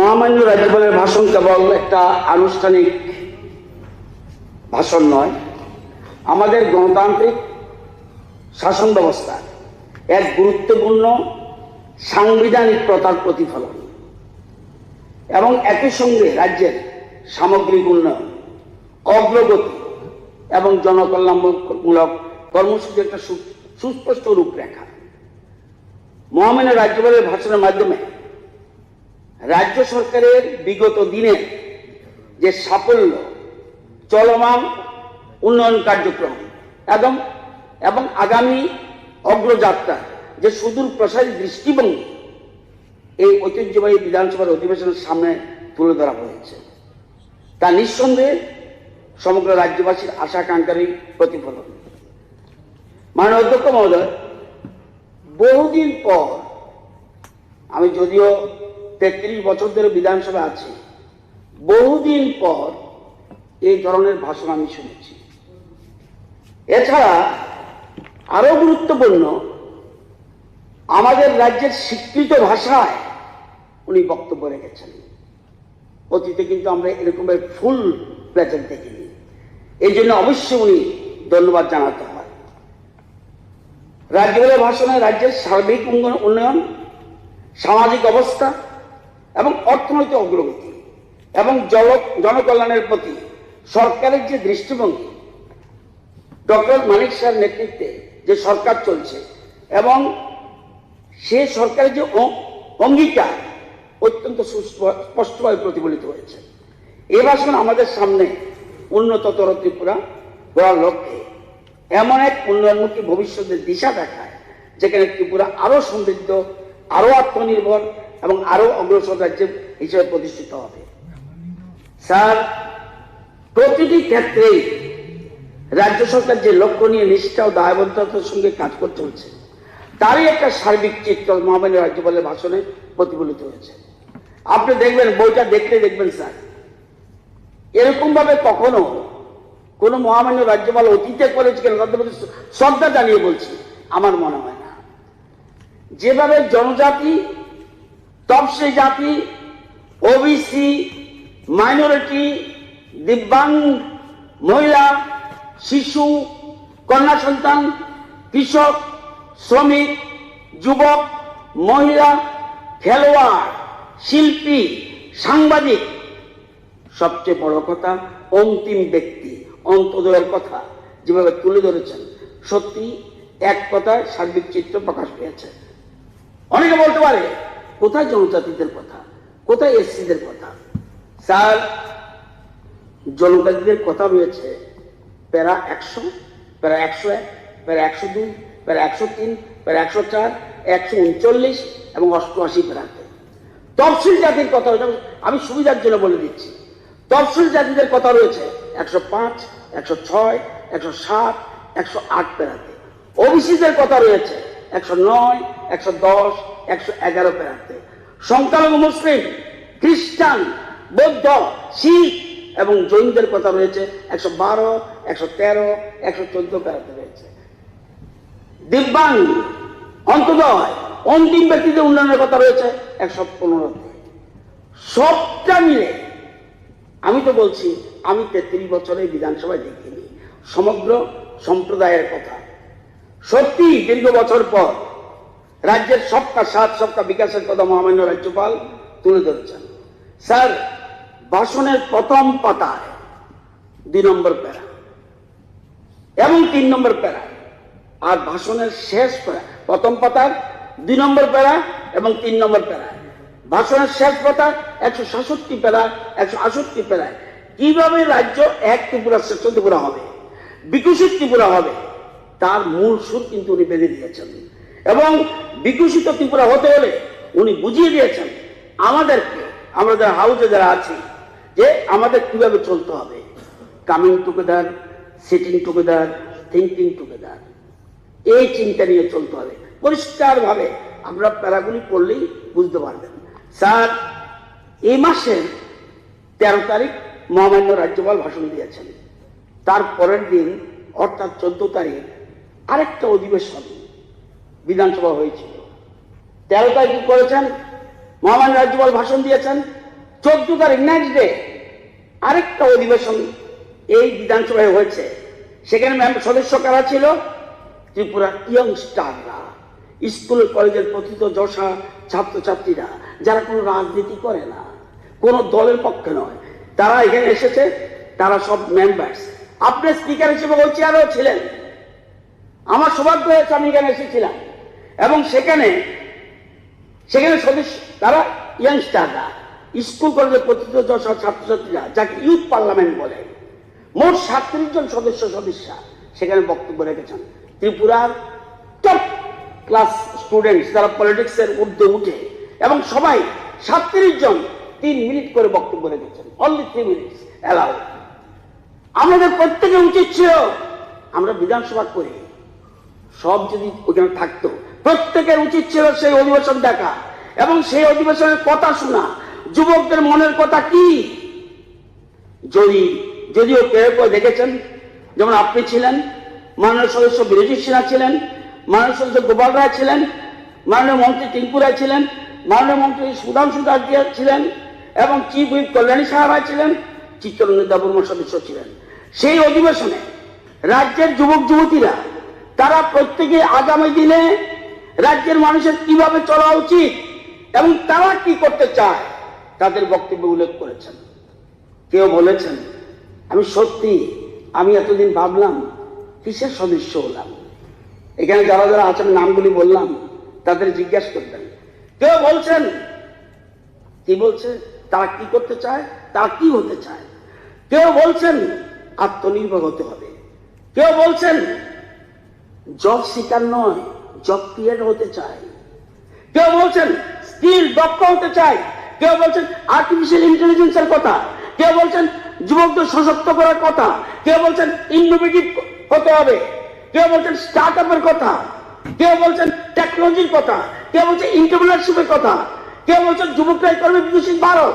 মহামান্য রাজ্যপালের ভাষণ কেবল একটা আনুষ্ঠানিক ভাষণ নয়, আমাদের গণতান্ত্রিক শাসন ব্যবস্থা এক গুরুত্বপূর্ণ সাংবিধানিক প্রথার প্রতিফলন এবং একই সঙ্গে রাজ্যের সামগ্রিক উন্নয়ন, অগ্রগতি এবং জনকল্যাণমূলক কর্মসূচির একটা সুস্পষ্ট রূপরেখা। মহামান্য রাজ্যপালের ভাষণের মাধ্যমে রাজ্য সরকারের বিগত দিনের যে সাফল্য, চলমান উন্নয়ন কার্যক্রম এবং আগামী অগ্রযাত্রা যে সুদূর প্রসারী দৃষ্টিভঙ্গি এই ঐতিহ্যবাহী বিধানসভার অধিবেশনের সামনে তুলে ধরা হয়েছে, তা নিঃসন্দেহে সমগ্র রাজ্যবাসীর আশা আকাঙ্ক্ষারই প্রতিফলন। মাননীয় অধ্যক্ষ মহোদয়, বহুদিন পর, আমি যদিও 33 বছর ধরে বিধানসভা আছি, বহুদিন পর এই ধরনের ভাষণ আমি শুনেছি। এছাড়া আরো গুরুত্বপূর্ণ, আমাদের রাজ্যের স্বীকৃত ভাষায় উনি বক্তব্য রেখেছেন। অতীতে কিন্তু আমরা এরকমের ফুল প্লেটের দেখিনি। এই জন্য অবশ্যই উনি ধন্যবাদ জানাতে হয়। রাজ্যপালের ভাষণে রাজ্যের সার্বিক উন্নয়ন, সামাজিক অবস্থা এবং অর্থনৈতিক অগ্রগতি এবং জনকল্যাণের প্রতি সরকারের যে দৃষ্টিভঙ্গি, ডক্টর মানিক শাহের নেতৃত্বে যে সরকার চলছে এবং সে সরকারের যে অঙ্গীকার অত্যন্ত সুস্পষ্টভাবে প্রতিফলিত হয়েছে। এই ভাষণ আমাদের সামনে উন্নততর ত্রিপুরা গড়ার লক্ষ্যে এমন এক উন্নয়নমুখী ভবিষ্যতের দিশা দেখায়, যেখানে ত্রিপুরা আরো সমৃদ্ধ, আরো আত্মনির্ভর এবং আরো অগ্রসর রাজ্য হিসেবে প্রতিষ্ঠিত হবে। স্যার, প্রতিটি ক্ষেত্রেই রাজ্য সরকার যে লক্ষ্য নিয়ে নিষ্ঠা ও দায়বদ্ধতার সঙ্গে কাজ করতে হচ্ছে, তারই একটা সার্বিক চিত্র মহামান্য রাজ্যপালের ভাষণে প্রতিফলিত হয়েছে। আপনি দেখবেন, বইটা দেখলে দেখবেন স্যার, এরকম ভাবে কখনো কোন মহামান্য রাজ্যপাল অতীতে করেছে কেন, শ্রদ্ধা জানিয়ে বলছি, আমার মনে হয় না। যেভাবে জনজাতি, তফসিলি জাতি, ওবিসি, মাইনরিটি, দিব্যাঙ্গ, মহিলা, শিশু, কন্যা সন্তান, কৃষক, শ্রমিক, যুবক, মহিলা, খেলোয়াড়, শিল্পী, সাংবাদিক, সবচেয়ে বড় কথা অন্তিম ব্যক্তি, অন্তোদয়ের কথা যেভাবে তুলে ধরেছেন, সত্যি এক কথায় সার্বিক চিত্র প্রকাশ পেয়েছে। অনেকে বলতে পারে, কোথায় জনজাতিদের কথা, কোথায় এসসিদের কথা? স্যার, জনজাতিদের কথা রয়েছে প্যারা 100, প্যারা 101, প্যারা 102, প্যারা 103, প্যারা 104, 139 এবং 88 প্যারাতে। তফসিল জাতির কথা আমি সুবিধার জন্য বলে দিচ্ছি, তফসিল জাতিদের কথা রয়েছে 105, 106, 107, 108 প্যারাতে। ওবিসিদের কথা রয়েছে 109, 110, 111 প্যারাতে। সংখ্যালঘু মুসলিম, খ্রিস্টান, বৌদ্ধ, শিখ এবং জৈনদের কথা রয়েছে 112, 113, 114 প্যারাতে রয়েছে। দিব্যাঙ্গ, অন্তোদয়, অন্তিম ব্যক্তিদের উন্নয়নের কথা রয়েছে 115তে। সবটা মিলে আমি তো বলছি, আমি 33 বছরে বিধানসভায় দেখিনি সমগ্র সম্প্রদায়ের কথা। সত্যি দীর্ঘ বছর পর রাজ্যের সবটা সাথ, সবটা বিকাশের কথা মহামান্য রাজ্যপাল তুলে ধরেছেন। স্যার, ভাষণের প্রথম পাতায় 2 নম্বর প্যারা এবং 3 নম্বর প্যারা, আর ভাষণের শেষ প্যারা, প্রথম পাতার 2 নম্বর প্যারা এবং 3 নম্বর প্যারা, ভাষণের শেষ পাতা 167 প্যারা, 168 প্যারায় কিভাবে রাজ্য এক ত্রিপুরা, শ্রেষ্ঠ ত্রিপুরা হবে, বিকশিত ত্রিপুরা হবে, তার মূল সুর কিন্তু উনি বেঁধে দিয়েছেন। এবং বিকশিত ত্রিপুরা হতে হলে উনি বুঝিয়ে দিয়েছেন আমাদেরকে, আমরা যারা হাউসে যারা আছি, যে আমাদের কিভাবে চলতে হবে। Coming together, sitting together, thinking together, এই চিন্তা নিয়ে চলতে হবে। পরিষ্কার ভাবে আমরা প্যারাগুলি পড়লেই বুঝতে পারবেন। স্যার, এই মাসের 13 তারিখ মহামান্য রাজ্যপাল ভাষণ দিয়েছেন। তার পরের দিন অর্থাৎ 14 তারিখ আরেকটা অধিবেশন বিধানসভা হয়েছিল। 13 তারিখ করেছেন, মহামান্য রাজ্যপাল ভাষণ দিয়েছেন, 14 তারিখ নেক্সট ডে আরেকটা অধিবেশন এই বিধানসভায় হয়েছে। সেখানে সদস্য কারা ছিল? ত্রিপুরা ইয়ংস্টাররা, স্কুল কলেজের প্রথিত যশা ছাত্রছাত্রীরা, যারা কোনো রাজনীতি করে না, কোনো দলের পক্ষে নয়, তারা এখানে এসেছে। তারা সব মেম্বার্স। আপনি স্পিকার হিসেবে ওই চেয়ারেও ছিলেন। আমার সৌভাগ্য হয়েছে, আমি এখানে এসেছিলাম এবং সেখানে সদস্য তারা ইয়ংস্টাররা, স্কুল কলেজের প্রতিটি ছাত্রছাত্রীরা, যাকে ইউথ পার্লামেন্ট বলে, মোট 37 জন সদস্যা সেখানে বক্তব্য রেখেছেন। ত্রিপুরার টপ ক্লাস স্টুডেন্টস, যারা পলিটিক্সের ঊর্ধ্বে উঠে, এবং সবাই 37 জন 3 মিনিট করে বক্তব্য রেখেছেন। Only 3 minutes allow. আমাদের প্রত্যেকের উচিত ছিল, আমরা বিধানসভা করি, সব যদি ওখানে থাকতো, প্রত্যেকের উচিত ছিল সেই অধিবেশন দেখা এবং সেই অধিবেশনের কথা শোনা। যুবকদের মনের কথা কি? যদিও কেউ দেখেছেন, যেমন আপনি ছিলেন, মাননীয় সদস্য বিরোধী সিনহা ছিলেন, মাননীয় সদস্য গোপাল রায় ছিলেন, মাননীয় মন্ত্রী টিঙ্কু রায় ছিলেন, মাননীয় মন্ত্রী সুধাংশু দাসজিয়া ছিলেন, এবং চিফ হুইপ কল্যাণী সাহা রায় ছিলেন, চিত্তরঞ্জন দেববর্মা সদস্য ছিলেন। সেই অধিবেশনে রাজ্যের যুবক যুবতীরা তারা প্রত্যেকে আগামী দিনে রাজ্যের মানুষের কিভাবে চলা উচিত এবং তারা কি করতে চায় তাদের বক্তব্য উল্লেখ করেছেন। কেউ বলেছেন, আমি এতদিন ভাবলাম কিসের সদস্য হলাম। এখানে যারা যারা আছেন নামগুলি বললাম, তাদের জিজ্ঞাসা করবেন। কেউ বলছেন, কি বলছে, তারা কি করতে চায়, তারা কি হতে চায়। কেউ বলছেন আত্মনির্ভর হতে হবে, কেউ বলছেন জব সিকার নয়, জব ক্রিয়েটর হতে চায়, কেউ বলছেন স্কিল দক্ষ হতে চায়, কেউ বলছেন আর্টিফিশিয়াল ইন্টেলিজেন্সের কথা, কেউ বলছেন যুবকদের সশক্ত করার কথা, কেউ বলছেন ইনোভেটিভ হতে হবে, কেউ বলছেন স্টার্ট আপের কথা, কেউ বলছেন টেকনোলজির কথা, কেউ বলছে এন্টারপ্রেনারশিপের কথা, কেউ বলছেন যুবকরাই করবে বিকশিত ভারত,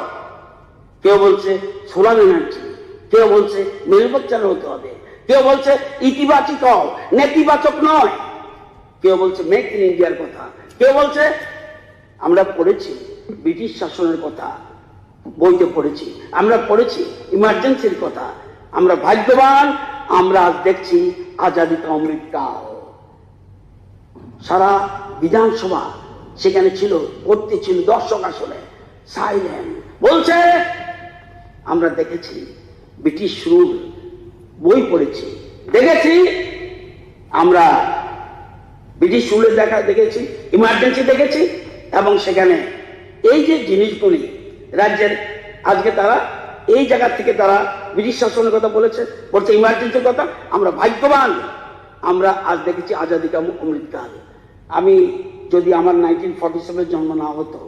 কেউ বলছে সোলার এনার্জি, কেউ বলছে ম্যানুফ্যাকচার হতে হবে, কেউ বলছে ইতিবাচক হও, নেতিবাচক নয়, কেউ বলছে মেক ইন ইন্ডিয়ার কথা, কেউ বলছে আমরা পড়েছি ব্রিটিশ শাসনের কথা, বইতে পড়েছি, আমরা পড়েছি ইমার্জেন্সির কথা, আমরা ভাগ্যবান, আমরা আজ দেখছি আজাদি কা অমৃতকাল। সারা বিধানসভা সেখানে ছিল, ভর্তি ছিল, দর্শক আসলে সাইলেন্ট। বলছে আমরা দেখেছি ব্রিটিশ রুল, বই পড়েছি, দেখেছি আমরা ব্রিটিশ রুলের দেখেছি, ইমার্জেন্সি দেখেছি, এবং সেখানে এই যে জিনিসগুলি রাজ্যের আজকে তারা এই জায়গা থেকে তারা ব্রিটিশ শাসনের কথা বলছে ইমার্জেন্সির কথা। আমরা ভাগ্যবান, আমরা আজ দেখেছি আজাদি কা অমৃতকাল। আমি যদি আমার 1947 জন্ম না হতো,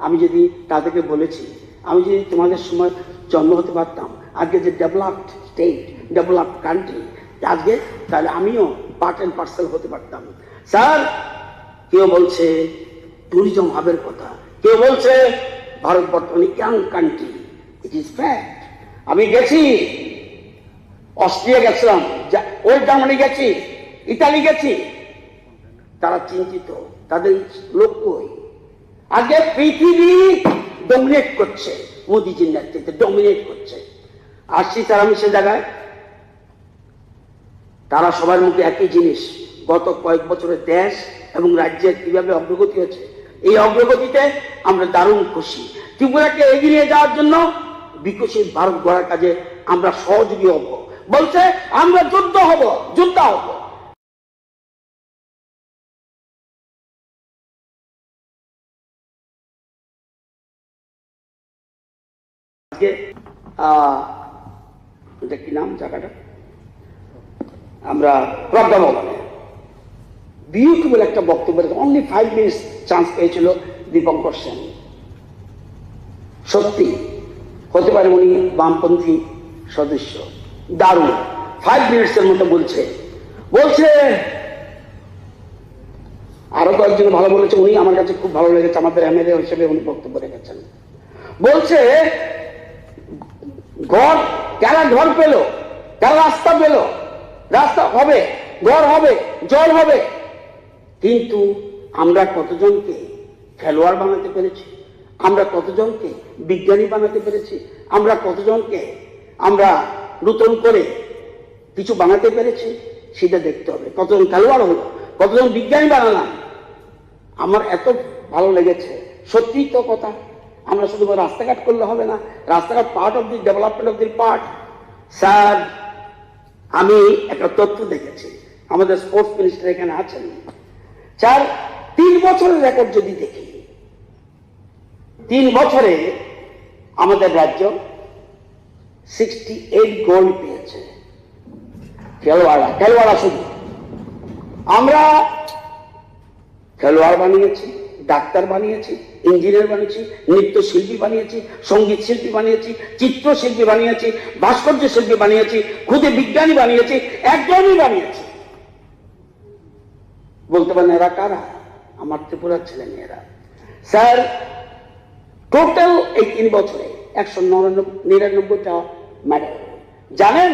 আমি যদি তাদেরকে বলেছি, আমি যদি তোমাদের সময় জন্ম হতে পারতাম, আজকে যে ডেভেলপড স্টেট, ডেভেলপড কান্ট্রি আজকে, তাহলে আমিও পার্ট অ্যান্ড পার্সেল হতে পারতাম। স্যার, কেউ বলছে ট্যুরিজম হাবের কথা, কেউ বলছে ভারত বর্তমানে young country. It is fact. আমি গেছি, অস্ট্রিয়া গেছিলাম, ওই জার্মানি গেছি, ইতালি গেছি, তারা চিন্তিত, তাদের লক্ষ্যই আজকে পৃথিবী ডমিনেট করছে, মোদিজির নেতৃত্বে ডমিনেট করছে। আসছি তারা আমি সে জায়গায়, তারা সবার মুখে একই জিনিস, গত কয়েক বছরের দেশ এবং রাজ্যের কিভাবে অগ্রগতি হচ্ছে, এই অগ্রগতিতে আমরা দারুণ খুশি। ত্রিপুরাকে এগিয়ে নিয়ে যাওয়ার জন্য বিকশিত ভারত গড়ার কাজে আমরা সহযোগী হব। বলছে আমরা যোদ্ধা হব। এটা কি নাম জায়গাটা, আমরা প্রজ্ঞা ভবনে বিউটিফুল একটা বক্তব্য, অনলি 5 মিনিটস চান্স পেয়েছিল দীপঙ্কর সেন। সত্যি হতে পারে উনি বামপন্থী সদস্য, দারুণ 5 মিনিটসের মতো বলছে। আরো কয়েকজন ভালো বলেছে, উনি আমার কাছে খুব ভালো লেগেছে, আমাদের এমএলএ হিসেবে উনি বক্তব্য রেখেছেন। বলছে কারা ঘর পেল, কারা রাস্তা পেল, রাস্তা হবে, ঘর হবে, জল হবে, কিন্তু আমরা কতজনকে খেলোয়াড় বানাতে পেরেছি, আমরা কতজনকে বিজ্ঞানী বানাতে পেরেছি, আমরা কতজনকে আমরা নতুন করে কিছু বানাতে পেরেছি, সেটা দেখতে হবে। কতজন খেলোয়াড় হলো, কতজন বিজ্ঞানী বানালাম। আমার এত ভালো লেগেছে, সত্যি তো কথা। আমরা শুধু রাস্তাঘাট করলে হবে না, রাস্তাঘাট part of the development of the part. Sir, আমি একটা তথ্য দেখেছি, আমাদের স্পোর্টস মিনিস্টার এখানে আছেন স্যার। 3 বছরের রেকর্ড যদি দেখি, 3 বছরে আমাদের রাজ্য 68 গোল্ড পেয়েছে খেলোয়াড়া শুধু। আমরা খেলোয়াড় বানিয়েছি, ডাক্তার বানিয়েছি, ইঞ্জিনিয়ার বানিয়েছি, নৃত্যশিল্পী বানিয়েছি, সঙ্গীত শিল্পী বানিয়েছি, চিত্রশিল্পী বানিয়েছি, ভাস্কর্য শিল্পী বানিয়েছি, খুদে বিজ্ঞানী বানিয়েছি, একজনই বানিয়েছি। বলতে পারেন এরা কারা? আমার ত্রিপুরার ছেলে মেয়েরা। স্যার, টোটাল এই 3 বছরে 199টা মেডেল। জানেন,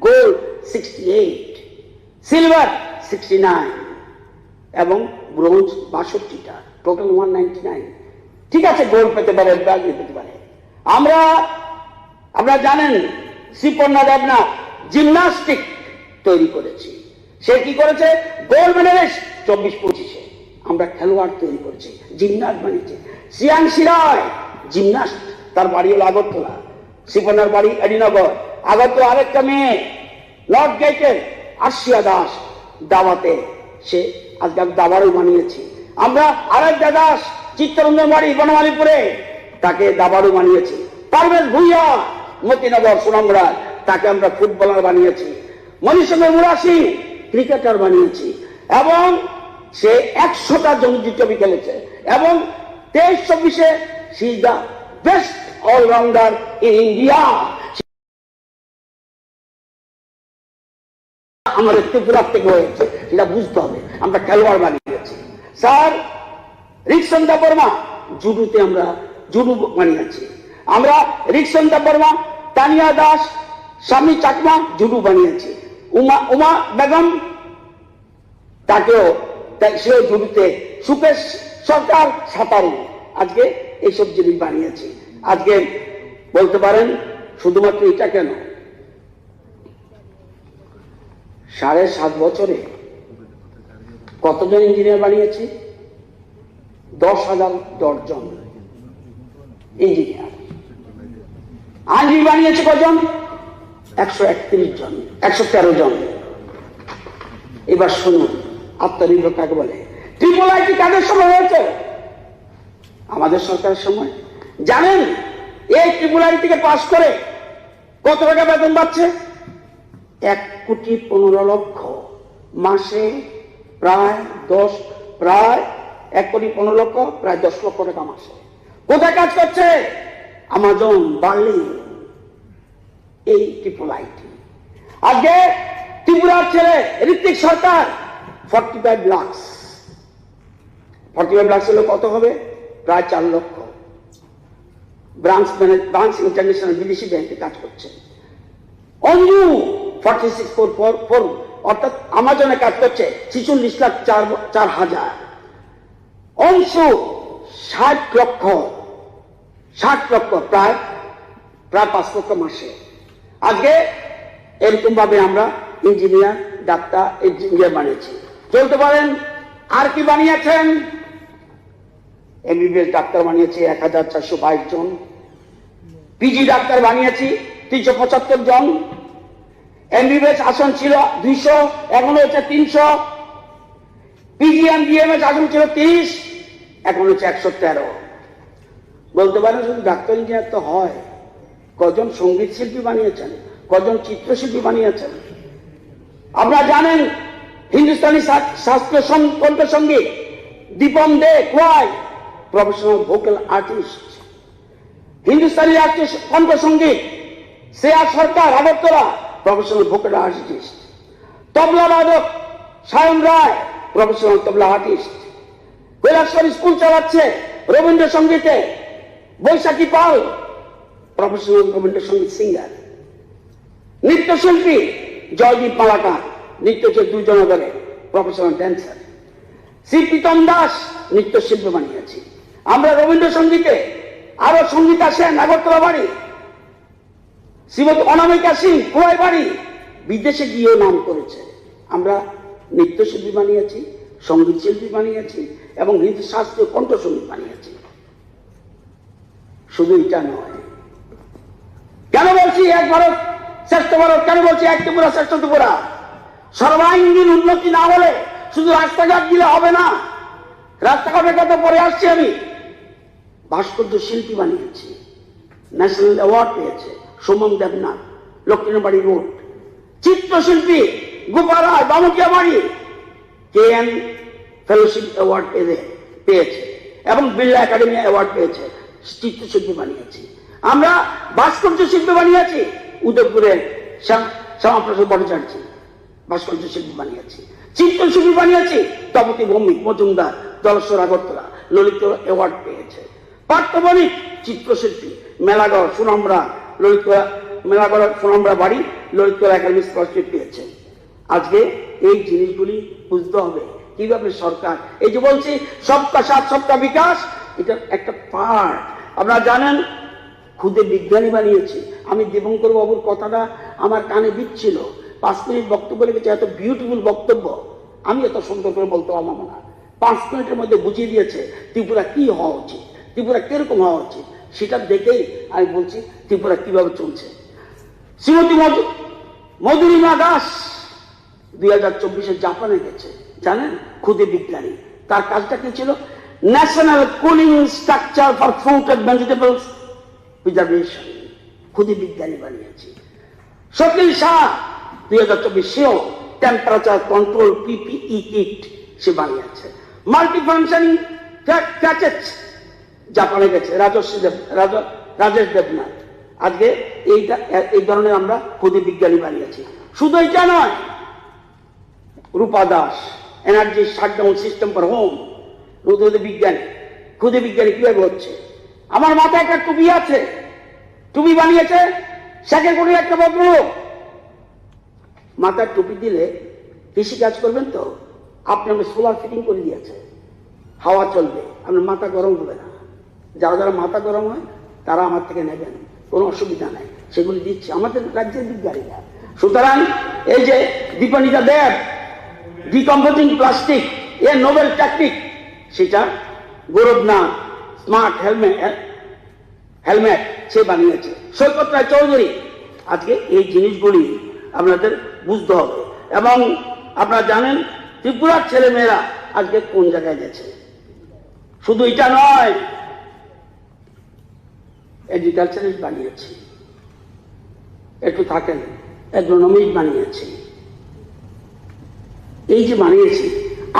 গোল্ড 68, সিলভার 69 এবং ব্রোঞ্জ 62টা, টোটাল 199। ঠিক আছে, গোল্ড পেতে পারে, ব্রাজিল পেতে পারে। আমরা জানেন শ্রীপর্ণা দেবনাথ জিমনাস্টিক তৈরি করেছি। সে কি করেছে? গোল্ড মেডেলিস্ট 24-25-এ। আমরা খেলোয়াড় তৈরি করেছি, জিমনাস্ট বানিয়েছি। শ্রিয়াংশী রায় জিমনাস্ট, তার বাড়ি হলো আগরতলা, শ্রীপর্ণার বাড়ি এডিনগর। আগরতলা আরেকটা মেয়ে নর্থ গেটের আশিয়া দাস, দাওয়াতে সে আজকে দাবারও বানিয়েছি। আমরা আরেকটা দাস চিত্তরঞ্জন বাড়ি বনমালীপুরে, তাকে দাবারও বানিয়েছি। পারভেজ ভুইয়া মতিনগর সুনামগড়, তাকে আমরা ফুটবলার বানিয়েছি। মনীষচন্দ্র মুরাসি ক্রিকেটার বানিয়েছি এবং সে 100টা রঞ্জি ট্রফি খেলেছে এবং 23-24-এ she is the best allrounder in India. আমাদের ত্রিপুরা থেকে হয়েছে, সেটা বুঝতে হবে। আমরা খেলোয়াড় বানিয়েছি। স্যার, রিকশন দা বর্মা জুডুতে আমরা জুডু বানিয়েছি। আমরা রিকশন দা বর্মা, তানিয়া দাস, স্বামী চাকমা জুডু বানিয়েছি। উমা বেগম, তাকেও সেও জুডুতে। সুকেশ সরকার সাঁতারু। আজকে এইসব জিনিস বানিয়েছি। আজকে বলতে পারেন শুধুমাত্র এটা কেন, 7.5 বছরে কতজন ইঞ্জিনিয়ার বানিয়েছি? 10,000 দর্জন ইঞ্জিনিয়ার। আইনজীবী বানিয়েছে কজন? 131 জন, 113 জন। এবার শুনুন, আত্মনির্ভর কাকে বলে? ট্রিপল আইটি কাদের সময় হয়েছে? আমাদের সরকারের সময়। জানেন এই ট্রিপল আইটি থেকে পাশ করে কত টাকা বেতন পাচ্ছে? 1,15,00,000 মাসে, প্রায় 1,15,00,000, প্রায় 10 লক্ষ টাকা মাসে। কোথায় কাজ করছে? আমাজন, বার্লিন, এই ট্রিপল আইটি। আজকে ত্রিপুরার ছেলে ঋত্বিক সরকার 45 লাখ। 45 লাখ হলে কত হবে? প্রায় 4 লক্ষ। ব্রাঞ্চ ইন্টারন্যাশনাল বিদেশি ব্যাংকে কাজ করছে। অঞ্জু 46,444, অর্থাৎ আমাজনে কাজ করছে 46,04,000। অংশু 60 লক্ষ, প্রায় 5 লক্ষ মাসে। আজকে এরকম ভাবে আমরা ইঞ্জিনিয়ার, ডাক্তার, ইঞ্জিনিয়ার বানিয়েছি। চলতে পারেন আর কি বানিয়েছেন? এমবিবিএস ডাক্তার বানিয়েছি 1,422 জন। পিজি ডাক্তার বানিয়েছি 375 জন। এমবিবিএস আসন ছিল 200, এখন হচ্ছে 300। পিজিএম ডিএমএস আসন ছিল 30, এখন হচ্ছে 113। বলতে পারেন শুধু ডাক্তার ইঞ্জিনিয়ার তো হয়, কজন সঙ্গীত শিল্পী বানিয়েছেন, কজন চিত্রশিল্পী বানিয়েছেন। আপনারা জানেন হিন্দুস্তানি শাস্ত্রীয় কণ্ঠসঙ্গীত দীপম দে কোয়াই প্রফেশনাল ভোকাল আর্টিস্ট। হিন্দুস্তানি রাষ্ট্রীয় কণ্ঠসঙ্গীত Shreya Sarkar Agartala professional vocal artist. Tabla বাদক Sayan Roy professional tabla artist. Kailashahar school চালাচ্ছে রবীন্দ্রসঙ্গীতে বৈশাখী পাল প্রফেশনাল রবীন্দ্রসঙ্গীত সিঙ্গার। নৃত্যশিল্পী জয়দীপ মালাকার নৃত্য 2 জন ধরে প্রফেশনাল ড্যান্সার। শ্রী প্রীতম দাস নৃত্যশিল্পী বানিয়েছি। আমরা রবীন্দ্রসঙ্গীতে আরো সঙ্গীত আসেন আগরতলা বাড়ি, শ্রীমতী অনামিকা সিং কুয়াই বাড়ি বিদেশে গিয়েও নাম করেছে। আমরা নৃত্যশিল্পী বানিয়েছি, সঙ্গীত শিল্পী বানিয়েছি এবং হিন্দি শাস্ত্রীয় কণ্ঠসঙ্গীত বানিয়েছি। শুধু এটা নয়, কেন বলছি এক ভারত শ্রেষ্ঠ ভারত, কেন বলছি এক ত্রিপুরা শ্রেষ্ঠ ত্রিপুরা? সর্বাঙ্গীন উন্নতি না হলে শুধু রাস্তাঘাট দিলে হবে না। রাস্তাঘাটের কথা পরে আসছি। আমি ভাস্কর্য শিল্পী বানিয়েছি, ন্যাশনাল অ্যাওয়ার্ড পেয়েছে সোমন দেবনাথ, লক্ষ্মীবাড়ি রোড। চিত্রশিল্পী গোপাল রায় বামুকিয়া বাড়ি KN ফেলোশিপ অ্যাওয়ার্ড পেয়েছে এবং বিড়লা একাডেমি অ্যাওয়ার্ড পেয়েছে। চিত্রশিল্পী বানিয়েছি। আমরা ভাস্কর্য শিল্পী বানিয়েছি, উদয়পুরে শ্যামাপ্রসাদ ভট্টাচার্য ভাস্কর্য শিল্পী বানিয়েছি। চিত্রশিল্পী বানিয়েছি তপতি ভৌমিক মজুমদার, জলেশ্বর আগরতলা ললিত অ্যাওয়ার্ড পেয়েছে। পার্থবণিক চিত্রশিল্পী মেলাগড় সুনামরা, ললিতকলা মেলাগড় সুনামরা বাড়ি ললিতকলা একাডেমি স্কলারশিপ পেয়েছে। আজকে এই জিনিসগুলি বুঝতে হবে কিভাবে সরকার, এই যে বলছি সবকা সাথ সবকা বিকাশ, এটা একটা পার্ট। আপনারা জানেন খুদে বিজ্ঞানী বানিয়েছি। আমি দেবঙ্কর বাবুর কথাটা আমার কানে বিচ্ছিল, 5 মিনিট বক্তব্য লেগেছে, এত বিউটিফুল বক্তব্য, আমি এত সুন্দর করে বলতে পারবো না। 5 মিনিটের মধ্যে বুঝিয়ে দিয়েছে ত্রিপুরা কি হওয়া উচিত, ত্রিপুরা কিরকম হওয়া উচিত। সেটা দেখেই আমি বলছি ত্রিপুরা কিভাবে চলছে। শ্রীমতী মধুরিমা দাস 2024-এ জাপানে গেছে, জানেন, খুদে বিজ্ঞানী। তার কাজটা কি ছিল? National cooling structure for fruit and vegetables preservation, খুদে বিজ্ঞানী বানিয়েছি। শকিল শাহ 2024 সেও টেম্পারেচার কন্ট্রোল PPE কিট সে বানিয়েছে। মাল্টি ফাংশনিং ক্যাচেট জাপানে গেছে রাজেশ দেবনাথ। আজকে এই ধরনের আমরা খুদে বিজ্ঞানী বানিয়েছি। শুধু এটা নয়, Rupa Das energy shutdown system for home, বিজ্ঞানী, খুদে বিজ্ঞানী কিভাবে হচ্ছে। আমার মাথায় একটা টুপি আছে, টুপি বানিয়েছে শেখের কোটি একটা ভদ্রলোক। মাথার টুপি দিলে কৃষি কাজ করবেন তো, আপনি আমি সোলার ফিটিং করে দিয়েছে, হাওয়া চলবে, আপনার মাথা গরম হবে না। যারা যারা মাথা গরম হয় তারা আমার থেকে নেবেন, কোনো অসুবিধা নাই, সেগুলি দিচ্ছে আমাদের রাজ্যের বিজ্ঞানীরা। সুতরাং এই যে দীপানিতা দেব ডিকম্পোজিং প্লাস্টিক এর নোবেল টেকনিক, সেটা গৌরবনাথ স্মার্ট হেলমেট সে বানিয়েছে। সৈকত রায় চৌধুরী। আজকে এই জিনিসগুলি আপনাদের বুঝতে হবে। এবং আপনারা জানেন ত্রিপুরার ছেলেমেয়েরা আজকে কোন জায়গায় গেছে। শুধু এটা নয়, এগ্রিকালচারিস্ট বানিয়েছি, একটু থাকেন, অ্যাগ্রোনমিস্ট বানিয়েছি। এই যে বানিয়েছি,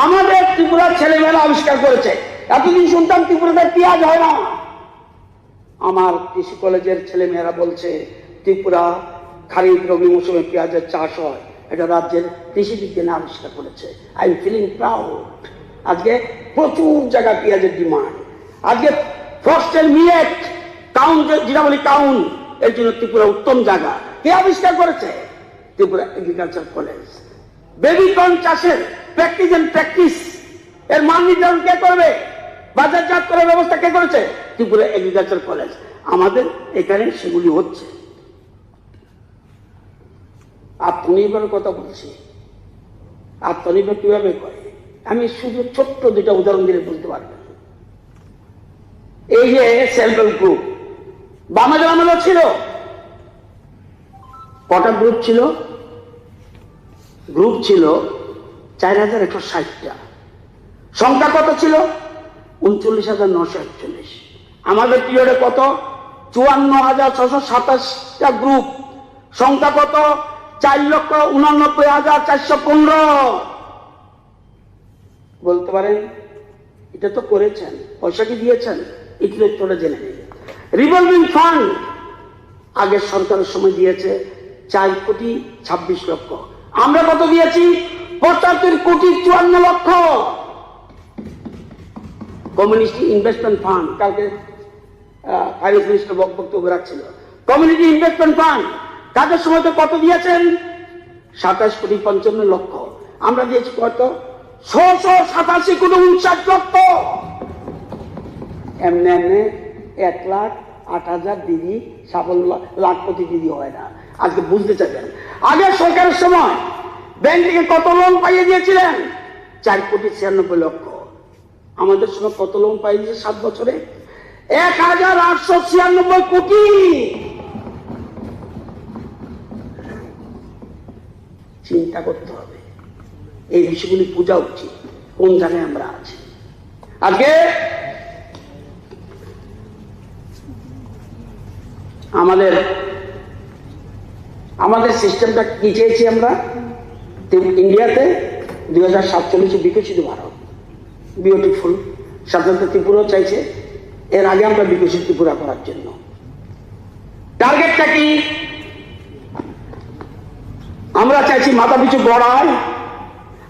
আমাদের ত্রিপুরার ছেলেমেয়েরা আবিষ্কার করেছে। এতদিন শুনতাম ত্রিপুরাতে পেঁয়াজ হয় না, আমার কৃষি কলেজের ছেলেমেয়েরা বলছে ত্রিপুরা খারিফ রবি মৌসুমে পেঁয়াজের চাষ হয়, এটা রাজ্যের কৃষি বিজ্ঞানী আবিষ্কার করেছে। I am feeling proud. আজকে প্রচুর জায়গায় পেঁয়াজের ডিমান্ড। আজকে ফরেস্টের মিলেট টাউন, যেটা বলি টাউন, এর জন্য ত্রিপুরা উত্তম জায়গা। কে আবিষ্কার করেছে? Tripura agriculture college. বেবিকর্ন চাষের প্র্যাকটিস এর মান নির্ধারণ কে করবে? বাজারজাত করার ব্যবস্থা কে করেছে? Tripura agriculture college. আমাদের এখানে সেগুলি হচ্ছে। আত্মনির্ভরের কথা বলছি, আত্মনির্ভর কিভাবে করে আমি শুধু ছোট্ট দুটা উদাহরণ দিলে বলতে পারবেন। এই যে সেলফ হেল্প গ্রুপ বামাদের আমলে ছিল, কটা গ্রুপ ছিল? গ্রুপ ছিল 4160টা। সংখ্যা কত ছিল? 39,941। আমাদের পিরিয়ডে কত? 54,627টা গ্রুপ। সংখ্যা কত? 4,89,415। বলতে পারেন এটা তো করেছেন, পয়সা কি দিয়েছেন? এগুলো তোরা জেনে নেই। রিভলভিং ফান্ড আগের সরকারের সময় দিয়েছে 4,26,00,000। আমরা কত দিয়েছি? 75,54,00,000। কমিউনিটি ইনভেস্টমেন্ট ফান্ড, কালকে ফাইন্যান্স মিনিস্টার বক্তব্য রাখছিল। কমিউনিটি ইনভেস্টমেন্ট ফান্ড কাজের সময় তো কত দিয়েছেন? 27,55,00,000। আমরা দিয়েছি কত? 687,59,00,000। এমনি এমনি 1,08,000 দিদি সাফল্য লাখপতি দিদি হয় না। আজকে বুঝতে চাইবেন, আগে সরকারের সময় ব্যাংক থেকে কত লোন পাইয়ে দিয়েছিলেন? 4,96,00,000। আমাদের সময় কত লোন পাইয়ে দিয়েছে 7 বছরে? 1,896 কোটি। চিন্তা করতে হবে, এই বিষয়গুলি বোঝা উচিত কোন জায়গায় আমরা আছি। আজকে আমাদের সিস্টেমটা কি চেয়েছি আমরা ইন্ডিয়াতে? 2047 বিকশিত ভারত, বিউটিফুল। সাধারণত ত্রিপুরা চাইছে, এর আগে আমরা বিকশিত ত্রিপুরা করার জন্য টার্গেটটা কি? আমরা চাইছি মাথা পিছু গড় আয়।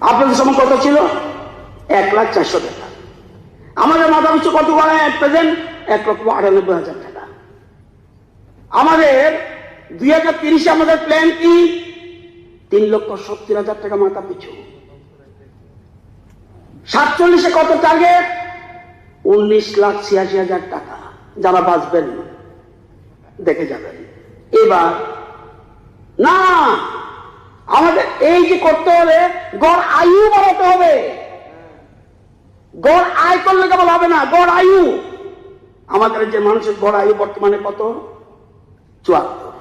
আপনাদের সময় কত ছিল? 1,04,000 টাকা। আমাদের মাথা পিছু কত গড় আয় প্রেজেন্ট? 1,98,000 টাকা। আমাদের 2030 আমাদের প্ল্যান কি? 3,70,000 টাকা মাথা পিছু। 47 কত টার্গেট? 19,86,000 টাকা। যারা বাঁচবেন দেখে যাবেন। এবার না, আমাদের এই যে করতে হলে গড় আয়ু বাড়াতে হবে। গড় আয় করলে কেবল হবে না, গড় আয়ু। আমাদের যে মানুষের গড় আয়ু বর্তমানে কত? 74।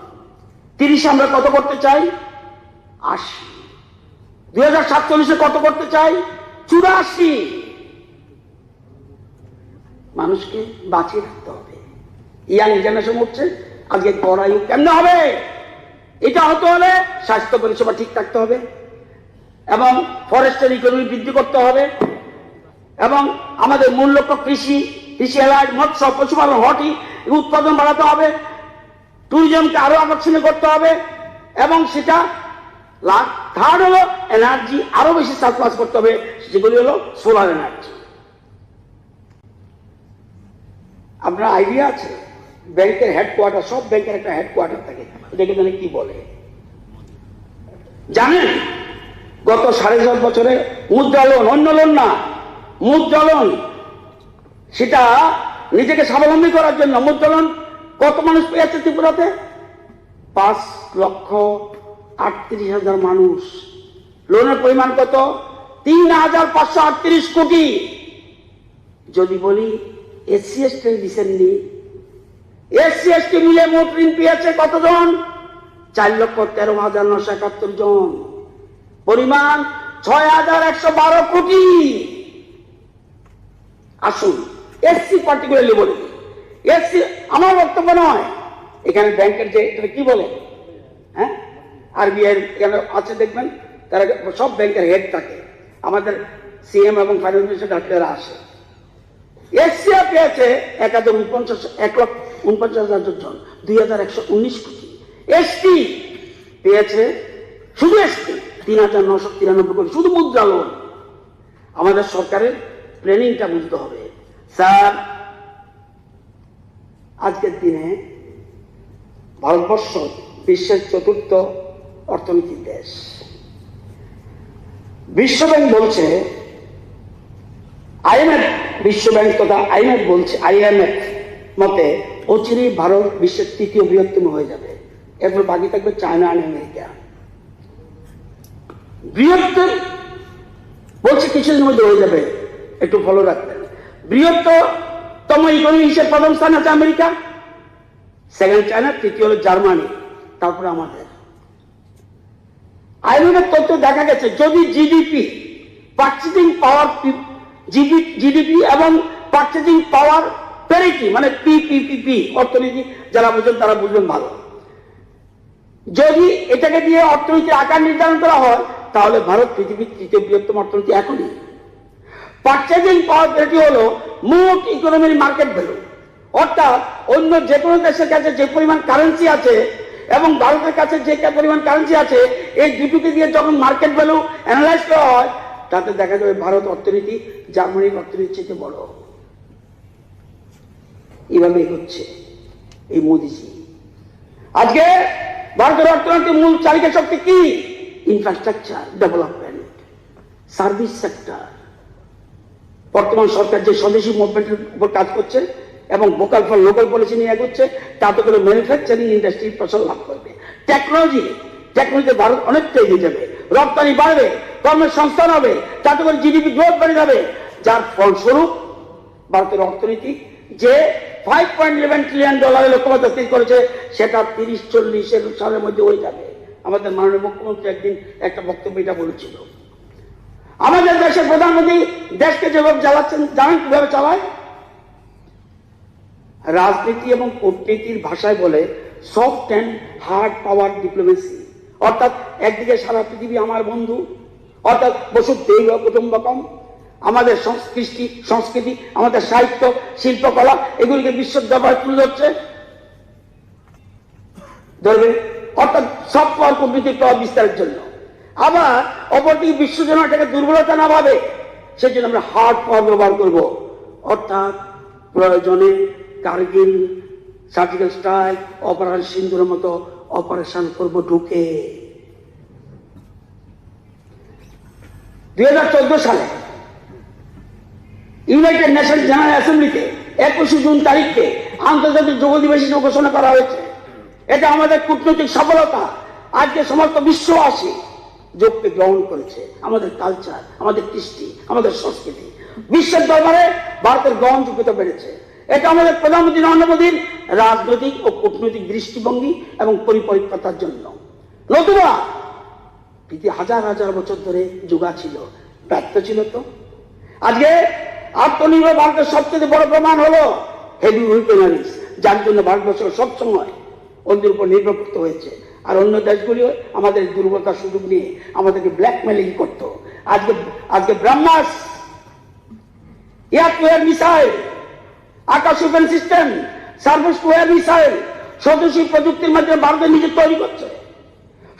30 আমরা কত করতে চাই? 80। 2047 কত করতে চাই? 84। মানুষকে বাঁচিয়ে রাখতে হবে। ইয়াং জেনারেশন হচ্ছে, আজকে গড় আয়ু কেমনে হবে? এটা হতে হলে স্বাস্থ্য পরিষেবা ঠিক থাকতে হবে, এবং ফরেস্টের ইকোনমি বৃদ্ধি করতে হবে, এবং আমাদের মূল লক্ষ্য কৃষি, কৃষি এলাকায় মৎস্য, পশুপালন, হর্টি উৎপাদন বাড়াতে হবে, ট্যুরিজমকে আরো আকর্ষণীয় করতে হবে, এবং সেটা থার্ড হলো এনার্জি আরো বেশি সারপ্লাস করতে হবে, যেগুলি হলো সোলার এনার্জি। আপনার আইডিয়া আছে? ব্যাংকের হেডকোয়ার্টার, সব ব্যাংকের একটা হেডকোয়ার্টার থাকে, এটাকে জানে কি বলে জানেন? গত 7.5 বছরে মুদ্রা লোন, অন্য লোন না, মুদ্রা লোন, সেটা নিজেকে স্বাবলম্বী করার জন্য মুদ্রা লোন কত মানুষ পেয়েছে ত্রিপুরাতে? 5,38,000 মানুষ। লোনের পরিমাণ কত? 3,538 কোটি। যদি বলি এসসি এসটি দিচ্ছেননি, এসসি এসটি মিলে মোট ঋণ পেয়েছে কতজন? 4,13,971 জন। পরিমাণ 6,112 কোটি। আসুন এসসি পার্টিকুলারলি বলি, এসসি আমার বক্তব্য নয়, এখানে ব্যাংকের যে কি বলে, হ্যাঁ, আরবিআই আছে দেখবেন, তারা সব ব্যাংকের হেড থাকে, আমাদের সিএম এবং ফাইন্যান্স মিনিস্টার ডাক্তাররা আসে। এসসিআর পেয়েছে 1,49,000 জন, 2,119 কোটি। এসটি পেয়েছে, শুধু এসটি 3,993 কোটি, শুধু মুদ্রা লোন। আমাদের সরকারের প্ল্যানিংটা বুঝতে হবে। স্যার, আজকের দিনে ভারতবর্ষ বিশ্বের 4র্থ অর্থনীতির দেশ। বিশ্বব্যাংক বলছে, আইএমএফ, বিশ্বব্যাংক তথা আইএমএফ বলছে, আইএমএফ মতে অচিরেই ভারত বিশ্বের 3য় বৃহত্তম হয়ে যাবে। এরপর বাকি থাকবে চায়না আর আমেরিকা। বৃহত্তম বলছে কিছুদিনের মধ্যে হয়ে যাবে, একটু ফলো রাখবেন। বৃহত্তম ইকোনমি হিসেবে প্রথম স্থান আছে আমেরিকা, সেকেন্ড চায়না, তৃতীয় হলো জার্মানি, তারপরে আমাদের। আইএমএফের তথ্য দেখা গেছে, যদি জিডিপি, পার্চেজিং পাওয়ার, জিডিপি এবং পার্চেজিং পাওয়ার প্যারিটি, মানে পিপিপি, অর্থনীতি যারা বুঝবেন তারা বুঝবেন ভালো, যদি এটাকে দিয়ে অর্থনীতির আকার নির্ধারণ করা হয়, তাহলে ভারত পৃথিবীর 3য় বৃহত্তম অর্থনীতি এখনই। পার্চেজিং পাওয়ার প্যারিটি হলো মোট ইকোনমির মার্কেট ভ্যালু, অর্থাৎ অন্য যে কোনো দেশের কাছে যে পরিমাণ কারেন্সি আছে এবং ভারতের কাছে যে পরিমাণ কারেন্সি আছে, এই দুটোকে দিয়ে যখন মার্কেট ভ্যালু অ্যানালাইজ করা হয়, তাতে দেখা যাবে ভারত অর্থনীতি জার্মানির অর্থনীতির চেয়ে বড়। এইভাবে এগোচ্ছে এই মোদিজি। আজকে ভারতের অর্থনীতির মূল চালিকা শক্তি কি? Infrastructure development, service sector. বর্তমান সরকার যে স্বদেশী মুভমেন্টের উপর কাজ করছে, এবং ভোকাল ফর লোকাল পলিসি নিয়ে এগোচ্ছে, তাতে করে ম্যানুফ্যাকচারিং ইন্ডাস্ট্রি ফসল লাভ করবে। টেকনোলজিতে ভারত অনেকটা এগিয়ে যাবে, রপ্তানি বাড়বে, কর্মসংস্থান হবে, তাতে করে জিডিপি গ্রোথ বেড়ে যাবে, যার ফলস্বরূপ ভারতের অর্থনীতি যে $5.11 ট্রিলিয়ন লক্ষ্যমাত্রা স্থির করেছে সেটা 30-40 সালের মধ্যে হয়ে যাবে। আমাদের মাননীয় মুখ্যমন্ত্রী একদিন একটা বক্তব্য এটা বলেছিল। আমাদের দেশের প্রধানমন্ত্রী দেশকে যেভাবে চালাচ্ছেন জানেন কিভাবে চালায়? রাজনীতি এবং কূটনীতির ভাষায় বলে soft and hard power diplomacy. অর্থাৎ একদিকে সারা পৃথিবী আমার বন্ধু, অর্থাৎ বসুধৈব কুটুম্বকম, আমাদের সংস্কৃতি, আমাদের সাহিত্য, শিল্পকলা এগুলিকে বিশ্বের দরবারে তুলে ধরবে, অর্থাৎ সব পাওয়ার কূটনীতির প্রভাব বিস্তারের জন্য। আবার অপরদিকে বিশ্ব যেন এটাকে দুর্বলতা না ভাবে, সেই জন্য আমরা হার্ড পাওয়ার ব্যবহার করব, অর্থাৎ প্রয়োজনে কারগিল, সার্জিক্যাল স্ট্রাইক, অপারেশন সিন্দুরের মতো অপারেশন করব ঢুকে। 2014 সালে ইউনাইটেড নেশন জেনারেল অ্যাসেম্বলিতে 21 জুন তারিখকে আন্তর্জাতিক যোগ দিবস হিসেবে ঘোষণা করা হয়েছে। এটা আমাদের কূটনৈতিক সফলতা। আজকে সমস্ত বিশ্ববাসী যোগকে গ্রহণ করেছে। আমাদের কালচার, আমাদের কৃষ্টি, আমাদের সংস্কৃতি বিশ্বের দরবারে ভারতের গ্রহণযোগ্যতা বেড়েছে। এটা আমাদের প্রধানমন্ত্রী নরেন্দ্র মোদীর রাজনৈতিক ও কূটনৈতিক দৃষ্টিভঙ্গি এবং পরিপক্কতার জন্য। নতুবা পৃথিবী হাজার হাজার বছর ধরে যোগা ছিল, ব্যর্থ ছিল। তো আজকে আত্মনির্ভর ভারতের সবচেয়ে বড় প্রমাণ হলো হেভি উইপেনারিজ, যার জন্য ভারতবর্ষ সবসময় অন্যের উপর নির্ভর করতে হয়েছে। আর অন্য দেশগুলিও আমাদের দুর্বলতার সুযোগ নিয়ে আমাদেরকে ব্ল্যাকমেলিং করতো। আজকে BrahMos, air to air missile, Akash open system, service to air missile, স্বদেশী প্রযুক্তির মাধ্যমে ভারত নিজে তৈরি করছে।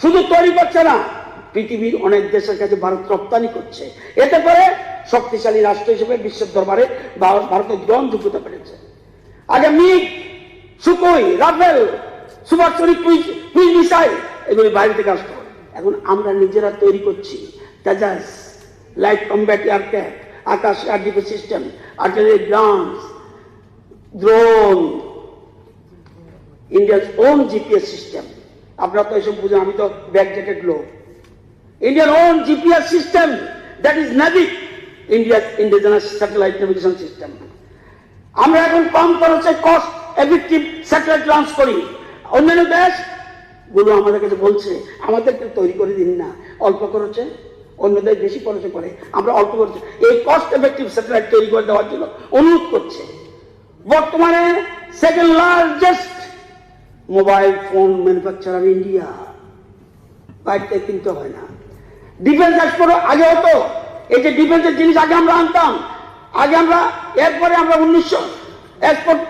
শুধু তৈরি করছে না, পৃথিবীর অনেক দেশের কাছে ভারত রপ্তানি করছে। এতে করে শক্তিশালী রাষ্ট্র হিসেবে বিশ্বের দরবারে ভারতের গ্রহণযোগ্যতা বেড়েছে। আগে MiG, Sukhoi, Rafale, supersonic cruise missile এগুলি বাইরে থেকে আসতো। এখন আমরা নিজেরা তৈরি করছি Tejas, light combat aircraft, Akash air defence system, artillery guns, drone, ইন্ডিয়ার ওন জিপিএস সিস্টেম। আপনারা তো এসব বুঝেন, আমি তো ব্যাকডেটেড লোক। Indian own GPS system, that is NAVIC, India's indigenous satellite navigation system. আমরা এখন কম খরচে কস্ট এফেক্টিভ স্যাটেলাইট লঞ্চ করি। অন্যান্য দেশগুলো আমাদের কাছে বলছে আমাদেরকে তৈরি করে দিন না অল্প খরচে, অন্য দেশ বেশি খরচে করে, আমরা অল্প খরচে এই কস্ট এফেক্টিভ স্যাটেলাইট তৈরি করে দেওয়ার জন্য অনুরোধ করছে। বর্তমানে second largest mobile phone manufacturer India, বাইরে কিনতে হয় না। ডিফেন্স এক্সপোর্ট আগে হতো, এই যে ডিফেন্সের জিনিস আগে আমরা আনতাম, এরপরে আমরা 1900 এক্সপোর্ট,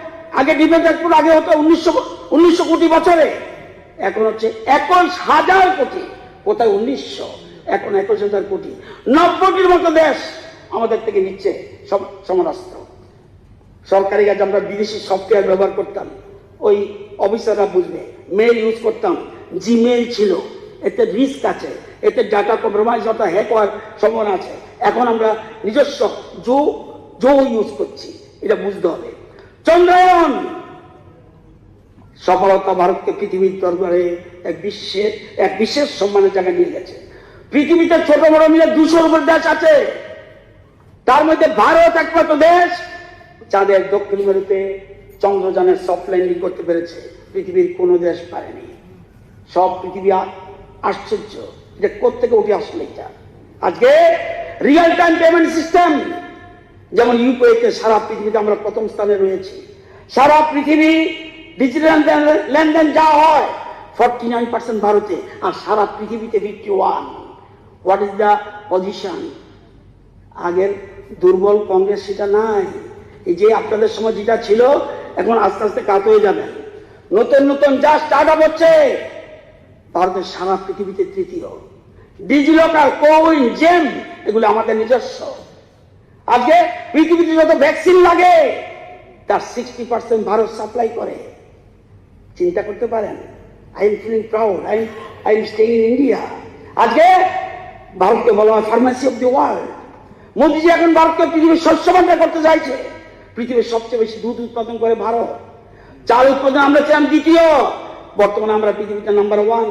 আগে ডিফেন্স এক্সপোর্ট আগে হতো 1900 কোটি বছরে, এখন হচ্ছে 21,000 কোটি। কোথায় 1900, এখন 21,000 কোটি। 90টির মতো দেশ আমাদের থেকে নিচ্ছে সব সমরাস্ত্র। সরকারি কাজে আমরা বিদেশি সফটওয়্যার ব্যবহার করতাম, ওই অফিসাররা বুঝবে, মেল ইউজ করতাম, জিমেল ছিল, এতে রিস্ক আছে, এতে ডাটা কম্প্রোমাইজ অথবা হ্যাক হওয়ার সম্ভাবনা আছে। এখন আমরা নিজস্ব জো ইউজ করছি, এটা বুঝতে হবে। চন্দ্রায়ন সফলতা ভারতকে পৃথিবীর দরবারে এক বিশেষ সম্মানের জায়গায় নিয়ে গেছে। পৃথিবীতে ছোট বড় মিলে 200-র উপর দেশ আছে, তার মধ্যে ভারত একমাত্র দেশ যাদের দক্ষিণ মেরুতে চন্দ্রযানের সফট ল্যান্ডিং করতে পেরেছে, পৃথিবীর কোনো দেশ পারেনি। সব পৃথিবী আশ্চর্য, এটা কোত্থেকে উঠে আসলে। এটা আজকে রিয়েল টাইম পেমেন্ট সিস্টেম, যেমন ইউপিআইতে সারা পৃথিবীতে আমরা প্রথম স্থানে রয়েছি। সারা পৃথিবী ডিজিটাল লেনদেন যা হয় 49% ভারতে, আর সারা পৃথিবীতে 51। What is the position? আগের দুর্বল কংগ্রেস সেটা নাই। এই যে আপনাদের সময় যেটা ছিল, এখন আস্তে আস্তে কাত হয়ে যাবে। নতুন নতুন যা স্টার্ট আপ হচ্ছে, ভারতের সারা পৃথিবীতে তৃতীয়। ডিজিলকার, কোউইন, জেম এগুলো আমাদের নিজস্ব। আজকে পৃথিবীতে যত ভ্যাকসিন লাগে তার 60% ভারত সাপ্লাই করে। চিন্তা করতে পারেন? I am feeling proud, I am staying in India. আজকে ভারতকে বলা হয় pharmacy of the world. Modiji এখন ভারতকে পৃথিবীর শস্য ভান্ডার করতে চাইছে। পৃথিবীর সবচেয়ে বেশি দুধ উৎপাদন করে ভারত। চাল উৎপাদন আমরা ছিলাম দ্বিতীয়, বর্তমানে আমরা পৃথিবীতে নাম্বার 1।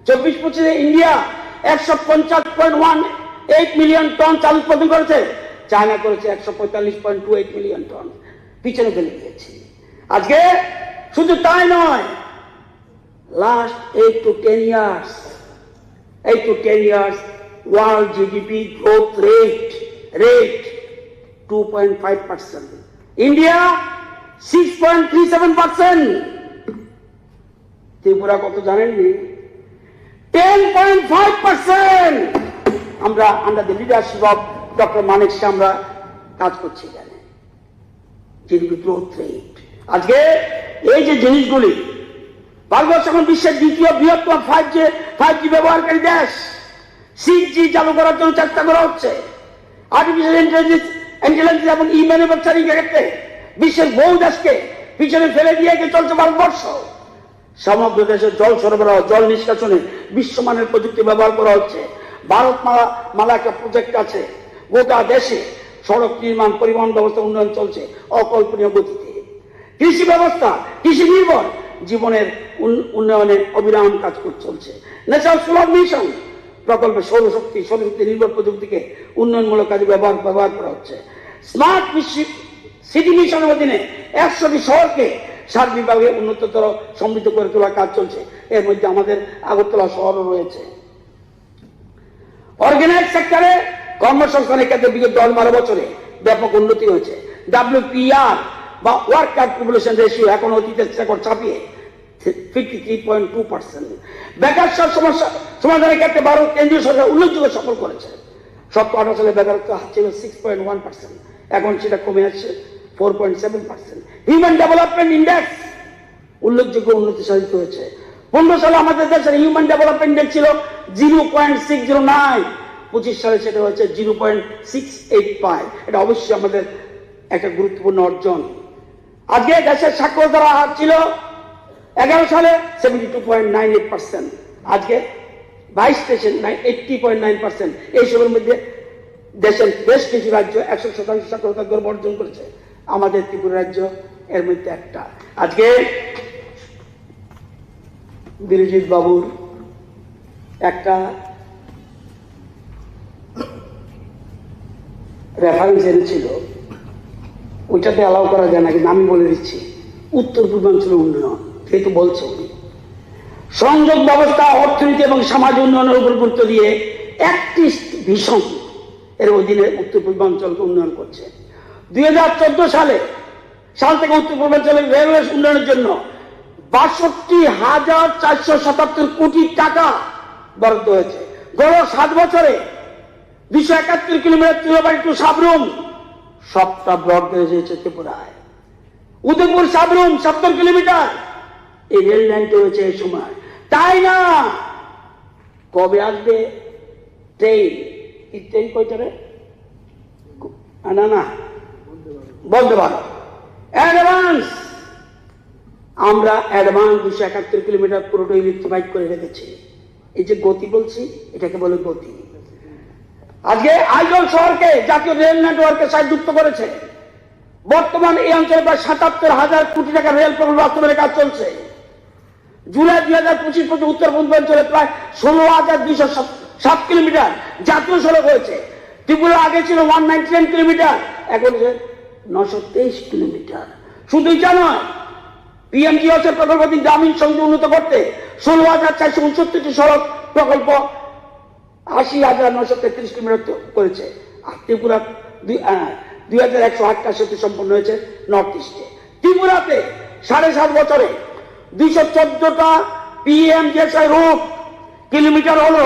24-25 ইন্ডিয়া 150.18 মিলিয়ন টন চাল উৎপাদন করেছে, চায়না করেছে 145.28 মিলিয়ন টন, পিছনে ফেলে দিয়েছি। আজকে শুধু তাই নয়, last 8 to 10 years world GDP growth rate 2.5%, India 6.37%, Tripura কত জানেননি? 10.5%। আমরা under the leadership of doctor Manik Saha আমরা কাজ করছি এখানে। জিডিপি গ্রোথ রেট আজকে এই যে জিনিসগুলি, ভারতবর্ষ এখন বিশ্বের দ্বিতীয় বৃহত্তম 5G ব্যবহারকারী দেশ। 6G চালু করার জন্য চেষ্টা করা হচ্ছে। আর্টিফিশিয়াল ইন্টেলিজেন্স এবং ম্যানুফ্যাকচারিং ক্ষেত্রে বিশ্বের বহু দেশকে পিছনে ফেলে দিয়ে চলছে ভারতবর্ষ। সমগ্র দেশের জল সরবরাহ, জল নিষ্কাশনে বিশ্বমানের প্রযুক্তি ব্যবহার করা হচ্ছে। ভারতমালা একটা প্রজেক্ট আছে, গোটা দেশে সড়ক নির্মাণ, পরিবহন ব্যবস্থা উন্নয়ন চলছে অকল্পনীয় গতিতে। কৃষি ব্যবস্থা, কৃষি নির্ভর জীবনের উন্নয়নে অবিরাম কাজ করে চলছে। ন্যাশনাল সোলার মিশন প্রকল্পে সৌরশক্তি নির্ভর প্রযুক্তিকে উন্নয়নমূলক কাজে ব্যবহার করা হচ্ছে। স্মার্ট সিটি মিশনের অধীনে 100টি শহরকে সার্বিকভাবে উন্নততর সমৃদ্ধ করে তোলার কাজ চলছে। এর মধ্যে আমাদের আগরতলা শহরও রয়েছে। অর্গানাইজ সেক্টরে কর্মসংস্থানের ক্ষেত্রে বিগত 10-12 বছরে ব্যাপক উন্নতি হয়েছে। WPR বা ওয়ার্কার পপুলেশন রেশিও এখন অতীতের রেকর্ড ছাপিয়ে 53.2%। বেকার সমস্যা সমাধানের ক্ষেত্রে ভারত কেন্দ্রীয় সরকার উল্লেখযোগ্য সফল করেছে। 17-18 সালে বেকারত্ব ছিল 6.1%, এখন সেটা কমে আসছে 4.7%। হিউম্যান ডেভেলপমেন্ট ইন্ডেক্স উল্লেখযোগ্য উন্নতি সাধিত হয়েছে। 15 সালে আমাদের দেশের হিউম্যান ডেভেলপমেন্ট ইন্ডেক্স ছিল 0.609, 25 সালে সেটা হচ্ছে 0.685। এটা অবশ্যই আমাদের একটা গুরুত্বপূর্ণ অর্জন। আজকে দেশের সাক্ষরতার হার ছিল 11 সালে 72.98%, আজকে 22 80.9%। এইসবের মধ্যে দেশের বেশ কিছু রাজ্য 100% সাক্ষরতার গৌরব অর্জন করেছে, আমাদের ত্রিপুরা রাজ্য এর মধ্যে একটা। আজকে বীরজিৎ বাবুর একটা রেফারেন্স এনেছিল, ওইটাতে অ্যালাউ করা যায় না, কিন্তু আমি বলে দিচ্ছি উত্তর পূর্বাঞ্চলের উন্নয়ন যেহেতু বলছে উনি, সংযোগ ব্যবস্থা, অর্থনীতি এবং সমাজ উন্নয়নের উপর গুরুত্ব দিয়ে একটি ভিশন এর অধীনে উত্তর পূর্বাঞ্চলকে উন্নয়ন করছে। 2014 সাল থেকে উত্তর পূর্বাঞ্চলের রেলওয়ে উন্নয়নের জন্য 62,477 কোটি টাকা বরাদ্দ হয়েছে। গত 7 বছরে 271 কিলোমিটার তুলাবাড়ি টু সাবরুম, সবটা ব্লক হয়েছে ত্রিপুরায়। উদয়পুর সাবরুম 70 কিলোমিটার, এই রেল লাইনটা হয়েছে এই সময়। তাই না, কবে আসবে ট্রেন? এই ট্রেন কয়টারে? না বলতে পারো অ্যাডভান্স, আমরা অ্যাডভান্স 271 কিলোমিটার পুরোটা ইলেকট্রিফাইড করে রেখেছি। এই যে গতি বলছি, এটাকে বলে গতি। আজকে আইজল শহরকে জাতীয় রেল নেটওয়ার্কের সাথে যুক্ত করেছে। বর্তমান এই অঞ্চলে প্রায় 77,000 কোটি টাকা রেল প্রকল্প বাস্তবায়নের কাজ চলছে। জুলাই 2025 পর্যন্ত উত্তর পূর্বাঞ্চলে প্রায় 16,207 কিলোমিটার জাতীয় সড়ক হয়েছে। ত্রিপুরা আগে ছিল 199 কিলোমিটার, এখন 923 কিলোমিটার। শুধু এটা নয়, পিএমজিএসএর প্রকল্পাধীন গ্রামীণ সংযোগ উন্নত করতে 16,469টি সড়ক প্রকল্প 80,933 কিলোমিটার করেছে। আর ত্রিপুরা 2,108টা সেতু সম্পন্ন হয়েছে নর্থ ইস্টে। ত্রিপুরাতে 7.5 বছরে 214টা পিএমজিএসআই রুট কিলোমিটার হলো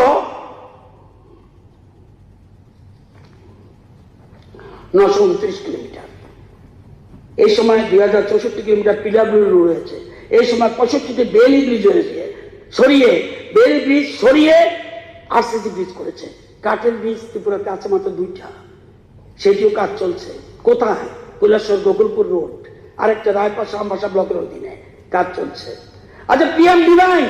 929 কিলোমিটার। এই সময় 2,064 কিলোমিটার পিডাব্লিউ রোড হয়েছে। এই সময় 65টি বেইলি ব্রিজ হয়েছে, বেইলি ব্রিজ সরিয়ে আরসিসি ব্রিজ করেছে। কাঠের ব্রিজ ত্রিপুরাতে আছে মাত্র 2টা, সেটিও কাজ চলছে। কোথায়? কৈলাসহর গোকুলপুর রোড, আরেকটা রায়পাশা আমবাসা ব্লকের অধীনে কাজ চলছে। আচ্ছা, পিএম ডিভাইন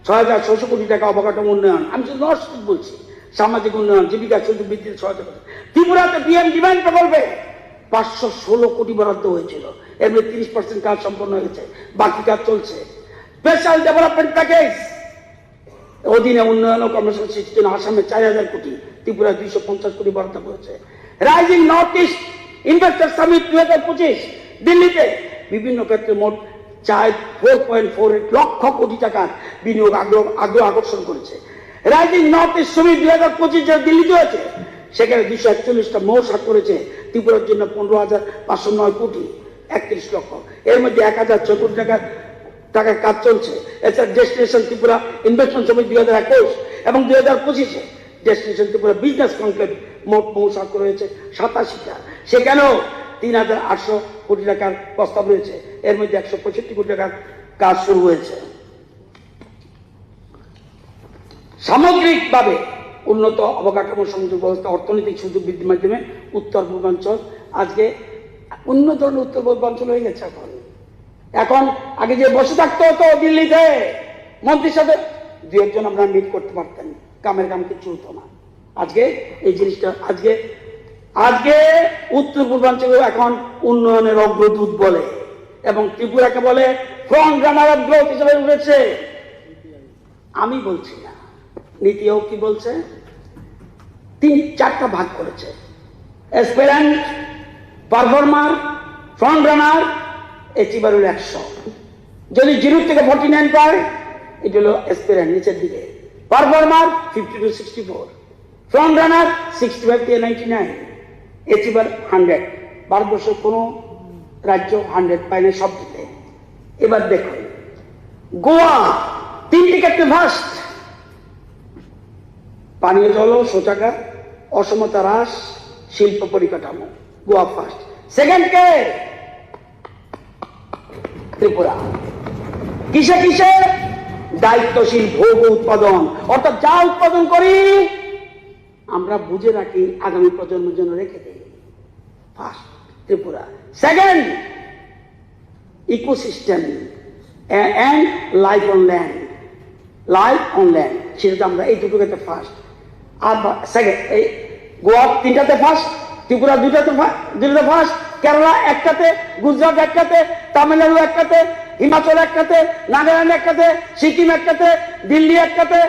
6,600 কোটি টাকা অবকাঠামো উন্নয়ন, আমি শুধু নর্থ বলছি, সামাজিক উন্নয়ন, জীবিকা সুযোগ বৃদ্ধির সহায়তা করছে। ত্রিপুরাতে পিএম ডিভাইন প্রকল্পে 516 কোটি বরাদ্দ হয়েছিল, এর মধ্যে 30% কাজ সম্পন্ন হয়েছে, বাকি কাজ চলছে। স্পেশাল ডেভেলপমেন্ট প্যাকেজ অধীনে উন্নয়ন ও কর্মসংস্থান সৃষ্টির জন্য আসামে 4000 কোটি, ত্রিপুরা 250 কোটি বরাদ্দ করেছে। Rising north east investor summit 2025 দিল্লিতে বিভিন্ন ক্ষেত্রে মোট 4.48 লক্ষ কোটি টাকার বিনিয়োগ আগ্রহ আকর্ষণ করেছে। রাইজিং নর্থ ইস্ট সামিট 2025 যা দিল্লিতে হয়েছে, সেখানে 241টা মৌর করেছে, ত্রিপুরার জন্য 15,509 কোটি 31 লক্ষ, এর মধ্যে 1004 কোটি টাকার কাজ চলছে। এছাড়া ডেস্টিনেশন ত্রিপুরা ইনভেস্টমেন্ট সামিট 2021 এবং 2025 ডেস্টিনেশন ত্রিপুরা বিজনেস কনক্লেভ মোট মৌ স্বাক্ষর হয়েছে 87টা, সেখানেও 3,800 কোটি টাকার প্রস্তাব রয়েছে, এর মধ্যে 165 কোটি টাকার কাজ শুরু হয়েছে। সামগ্রিকভাবে উন্নত অবকাঠামো সংযোগ ব্যবস্থা, অর্থনৈতিক সুযোগ বৃদ্ধির মাধ্যমে উত্তর পূর্বাঞ্চল আজকে অন্য ধরনের উত্তর পূর্বাঞ্চল হয়ে গেছে। এখন আগে যে বসে থাকতে হতো দিল্লিতে মন্ত্রীর সাথে 2-1 আমরা মিট করতে পারতেন, কামের কাম কিছু হতো না। আজকে এই জিনিসটা আজকে উত্তর পূর্বাঞ্চল এখন উন্নয়নের অগ্রদূত বলে, এবং ত্রিপুরাকে বলে ফ্রন্ট রানার অফ গ্রোথ হিসেবে উঠেছে। আমি বলছি না, নীতি আয়োগ কি বলছে? 3-4টা ভাগ করেছে, aspirant, performer, front runner, achiever হলো 100। যদি 0 থেকে 49 পায়, এটা হলো অ্যাসপিরেন্ট নিচের দিকে, পারফর্মার 50 to 64, ফ্রন্ট রানার 65 থেকে 99, অ্যাচিভার 100। ভারতবর্ষের কোন রাজ্য 100 পায় না সব দিতে। এবার দেখুন গোয়া 3টি ক্ষেত্রে ফার্স্ট, পানীয় জল ও শৌচাগার, অসমতা হ্রাস, শিল্প পরিকাঠামো, গোয়া ফার্স্ট। সেকেন্ড কে? ত্রিপুরা। কিসে কিসে? দায়িত্বশীল ভোগ উৎপাদন, অর্থাৎ যা উৎপাদন করি আমরা বুঝে রাখি, আগামী প্রজন্মের জন্য রেখে দিই, first Tripura. Second ecosystem and life on land, সেটা আমরা এই দুটো ক্ষেত্রে ফার্স্ট। আর সেকেন্ড এই গোয়া 3টাতে ফার্স্ট, ত্রিপুরা 2টাতে ফার্স্ট, কেরালা 1টাতে, গুজরাট 1টাতে, তামিলনাড়ু 1টাতে, হিমাচল 1টাতে, নাগাল্যান্ড 1টাতে, সিকিম 1টাতে, দিল্লি 1টাতে,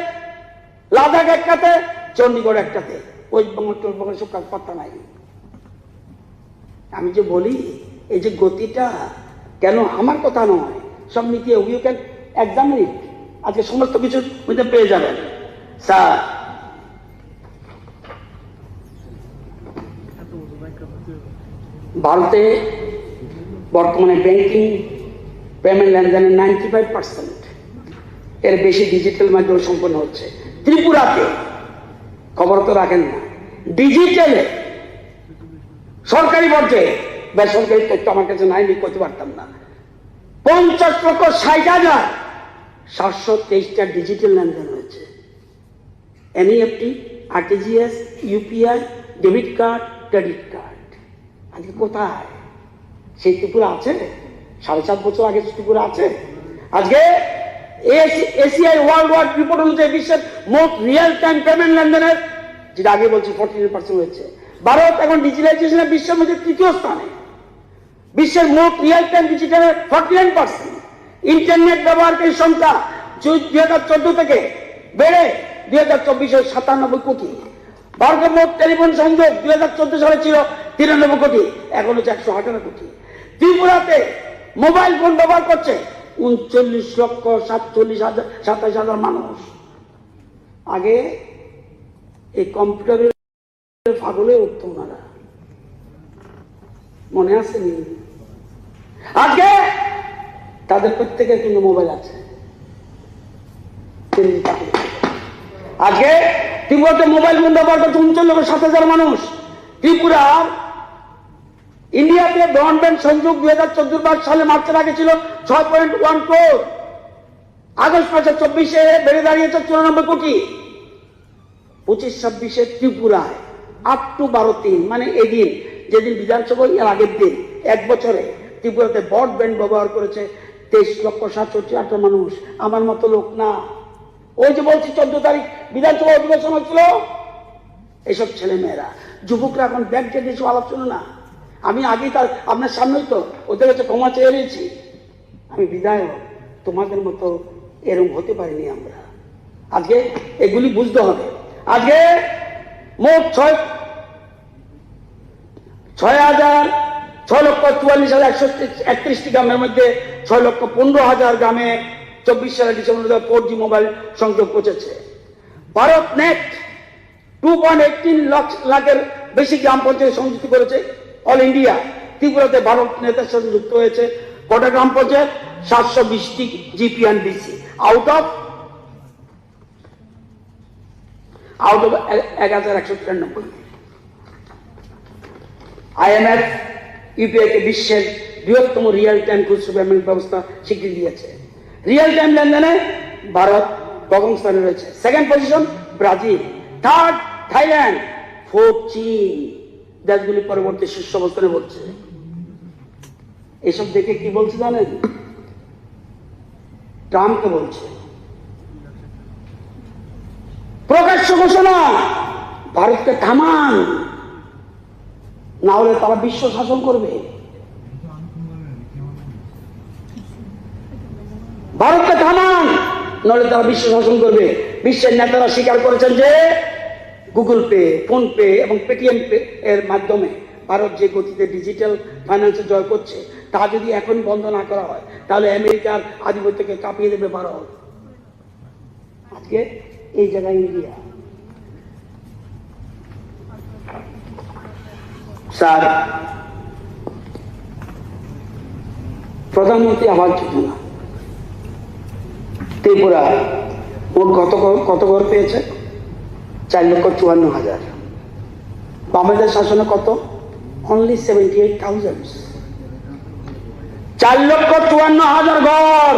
লাদাখ 1টাতে, চণ্ডীগড় 1টাতে, ওয়েস্ট বেঙ্গল সব কাজ পাত্তা নাই। আমি যে বলি এই যে গতিটা কেন, আমার কথা নয়, সব নীতি ইউ ক্যান এক্সামিন ইট, আজকে সমস্ত কিছুর মধ্যে পেয়ে যাবেন। স্যার ভারতে বর্তমানে ব্যাংকিং পেমেন্ট লেনদেনের 95% এর বেশি ডিজিটাল মাধ্যমে সম্পন্ন হচ্ছে। ত্রিপুরাতে খবর তো রাখেন না, ডিজিটালে সরকারি পর্যায়ে, বেসরকারি তথ্য আমার কাছে নাই, আমি করতে পারতাম না, 50,60,723টা ডিজিটাল লেনদেন হয়েছে। NEFT, RTGS, UPI, debit card, credit card. আজকে কোথায় সেই ত্রিপুরা আছে? 7.5 বছর আগে ত্রিপুরা আছে? আজকে এসিআই ওয়ার্ল্ড ওয়াইড রিপোর্ট অনুযায়ী বিশ্বের মোট রিয়েল টাইম পেমেন্ট লেনদেনের, যেটা আগে বলছি 49% হয়েছে। ভারত এখন ডিজিটালাইজেশনে বিশ্বের মধ্যে 3য় স্থানে। বিশ্বের মোট রিয়েল টাইম ডিজিটালের 49%। ইন্টারনেট ব্যবহারকারীর সংখ্যা 2014 থেকে বেড়ে 2024-এ 97 কোটি। ভারতের মোট টেলিফোন সংযোগ 2014 সালে ছিল 93 কোটি, এখন হচ্ছে 118 কোটি। ত্রিপুরাতে মোবাইল ফোন ব্যবহার করছে 39,47,000 মানুষ। আগে এই কম্পিউটারের পাগলে উঠতো ওনারা, মনে আছে নি? আজকে তাদের প্রত্যেকের কিন্তু মোবাইল আছে। আজকে ত্রিপুরাতে মোবাইল ফোন ব্যবহার করছে 39,07,000 মানুষ। ত্রিপুরার ইন্ডিয়াতে ব্রডব্যান্ড সংযোগ 2014 সালে মার্চের আগে ছিল 6.1 crore, আগস্ট মাসে 24-এ বেড়ে দাঁড়িয়েছে 94 কোটি। 25-26-এ ত্রিপুরায় আপ টু 12-3, মানে এদিন যেদিন বিধানসভা এর আগের দিন, 1 বছরে ত্রিপুরাতে ব্রডব্যান্ড ব্যবহার করেছে 23,67,000 মানুষ। আমার মতো লোক না। ওই যে বলছি 14 তারিখ বিধানসভা অধিবেশন হচ্ছিল, এইসব ছেলে মেয়েরা, যুবকরা এখন ব্যাগ যে কিছু আলাপ শুনো না। আমি আগেই তার আপনার সামনেই তো ওদের কাছে ক্ষমা চেয়ে নিয়েছি, আমি বিদায়, তোমাদের মতো এরকম হতে পারিনি আমরা। আজকে এগুলি বুঝতে হবে। আজকে মোট 6,44,131টি গ্রামের মধ্যে 6,15,000 গ্রামে 24 সালের ডিসেম্বর 4G মোবাইল সংযোগ পৌঁছেছে। ভারত নেট 2.18 লাখের বেশি গ্রাম পঞ্চায়েত সংযুক্ত করেছে অল ইন্ডিয়া। ত্রিপুরাতে ভারত নেটের সাথে যুক্ত হয়েছে কটা গ্রাম পঞ্চায়েত? 720টি GPNDC out of 1193। IMF UPI কে বিশ্বের বৃহত্তম রিয়েল টাইম খুচরো পেমেন্ট ব্যবস্থা স্বীকৃতি দিয়েছে। রিয়েল টাইম লেনদেনে ভারত প্রথম স্থানে রয়েছে, second position Brazil, third Thailand, fourth চীন। দেশগুলি পরবর্তী শীর্ষ অবস্থানে বলছে। এসব দেখে কি বলছে জানেন? ট্রাম্পকে বলছে, প্রকাশ্য ঘোষণা, ভারতকে থামান, না হলে তারা বিশ্ব শাসন করবে। ভারতকে থামান, নাহলে তারা বিশ্ব শাসন করবে। বিশ্বের নেতারা স্বীকার করেছেন যে গুগল পে, ফোন পে এবং পেটিএম পে এর মাধ্যমে ভারত যে গতিতে ডিজিটাল ফাইন্যান্সে জয় করছে, তা যদি এখন বন্ধ না করা হয় তাহলে আমেরিকার আধিপত্যকে কাঁপিয়ে দেবে ভারত। আজকে এই জায়গায় ইন্ডিয়া। স্যার, প্রধানমন্ত্রী আবাস যোজনা ত্রিপুরা মোট কত ঘর পেয়েছে? 4,54,000। বামেদের শাসনে কত? অনলি 78,000। 4,54,000 ঘর।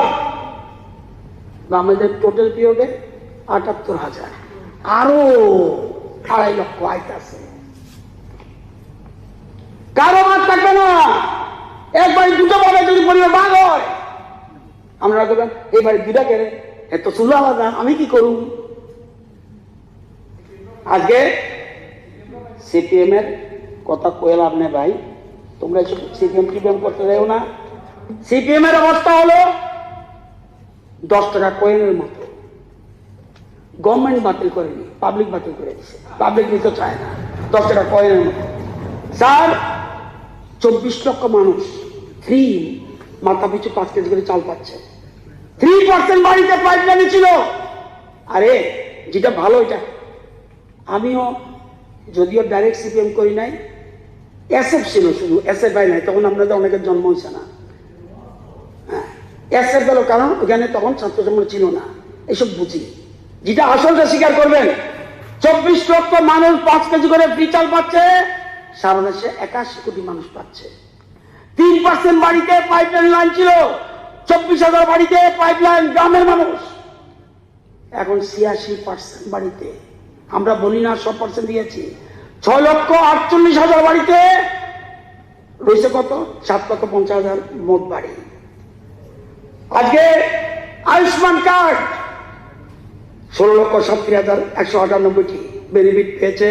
বামেদের টোটাল পিরিয়ডে 78,000। আরো 2.5 লক্ষ আইতাছে। কারো মাঠ থাকবে না। একবার দুটো পাবে যদি পরিবার ভাগ হয়, আমরা বলবেন এইবারে দুটা কেড়ে এত চুলো আলাদা, আমি কি করুন? আজকে সিপিএম এর কথা কয়ে লাভ নেই ভাই, তোমরা এসব সিপিএম করতে যাও না। সিপিএম এর অবস্থা হলো 10 টাকা কয়েনের মতো। গভর্নমেন্ট বাতিল করেনি, পাবলিক বাতিল করে দিচ্ছে। পাবলিক নিতে চায় না, 10 টাকা কয়েনের মতো। স্যার, 24 লক্ষ মানুষ ফ্রি মাথা পিছু 5 কেজি করে চাল পাচ্ছে। 3% বাড়িতে পাইপলাইন ছিল। আরে যেটা ভালো এটা, আমিও যদিও ডাইরেক্ট সিপিএম করি নাই, এসএফ ছিল শুধু, এসএফআই নাই, তখন আপনাদের অনেকের জন্ম হয়েছে না। হ্যাঁ, এসএফ গেল, কারণ ওখানে তখন ছাত্র সংগঠন ছিল না। এসব বুঝি, যেটা আসলটা স্বীকার করবেন। 24 লক্ষ মানুষ 5 কেজি করে ফ্রি চাল পাচ্ছে, সারা দেশে 81 কোটি মানুষ পাচ্ছে। 3% বাড়িতে পাইপলাইন লাইন ছিল, 24,000 বাড়িতে পাইপলাইন, গ্রামের মানুষ। এখন 86% বাড়িতে, আমরা বলি না 100% দিয়েছি। 6,48,000 বাড়িতে রয়েছে কত? 7,50,000 মোট বাড়ি। আজকে আয়ুষ্মান কার্ড 16,37,198টি বেনিফিট পেয়েছে।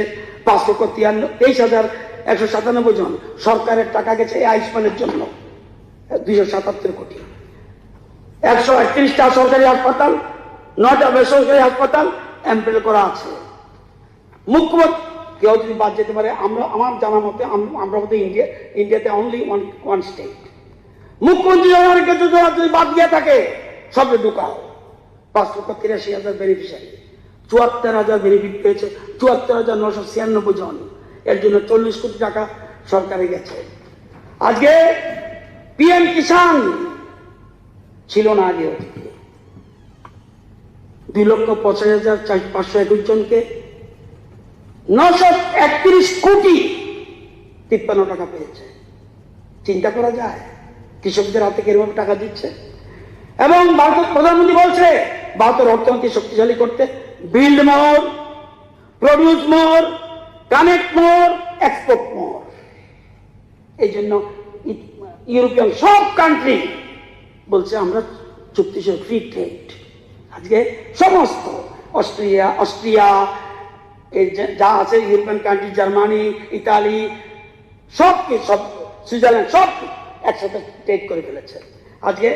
5,23,197 জন সরকারের টাকা গেছে এই আয়ুষ্মানের জন্য, 277 কোটি। 138টা সরকারি হাসপাতাল, 9টা বেসরকারি হাসপাতাল এমপ্লয় করা আছে। মুখ্যমন্ত্রী কেউ যদি বাদ যেতে পারে, আমার জানা মতে আমরা মধ্যে ইন্ডিয়াতে অনলি ওয়ান স্টেট। মুখ্যমন্ত্রী যদি বাদ দিয়ে থাকে, সবে ঢুকাও। 5,83,000 বেনিফিশিয়ারি, 74,000 বেনিফিট পেয়েছে, 74,996 জন। এর জন্য 40 কোটি টাকা সরকারে গেছে। আজকে পিএম কিষাণ ছিল না আগে, 2,85,521 জনকে 931 কোটি 53 টাকা পেয়েছে। চিন্তা করা যায় কৃষকদের হাতে কিরকম টাকা দিচ্ছে। এবং ভারতের প্রধানমন্ত্রী বলছে ভারতের অর্থনীতি শক্তিশালী করতে বিল্ড মোর, প্রডিউস মোর, কানেক্ট মোর, এক্সপোর্ট মোর। এই জন্য ইউরোপিয়ান সব কান্ট্রি বলছে আমরা চুক্তি ফ্রি ট্রেড। আজকে সমস্ত অস্ট্রিয়া যা আছে ইউরোপিয়ান কান্ট্রি, জার্মানি, ইতালি, সব সুইজারল্যান্ড সব একসাথে টেক করে ফেলেছে। আজকে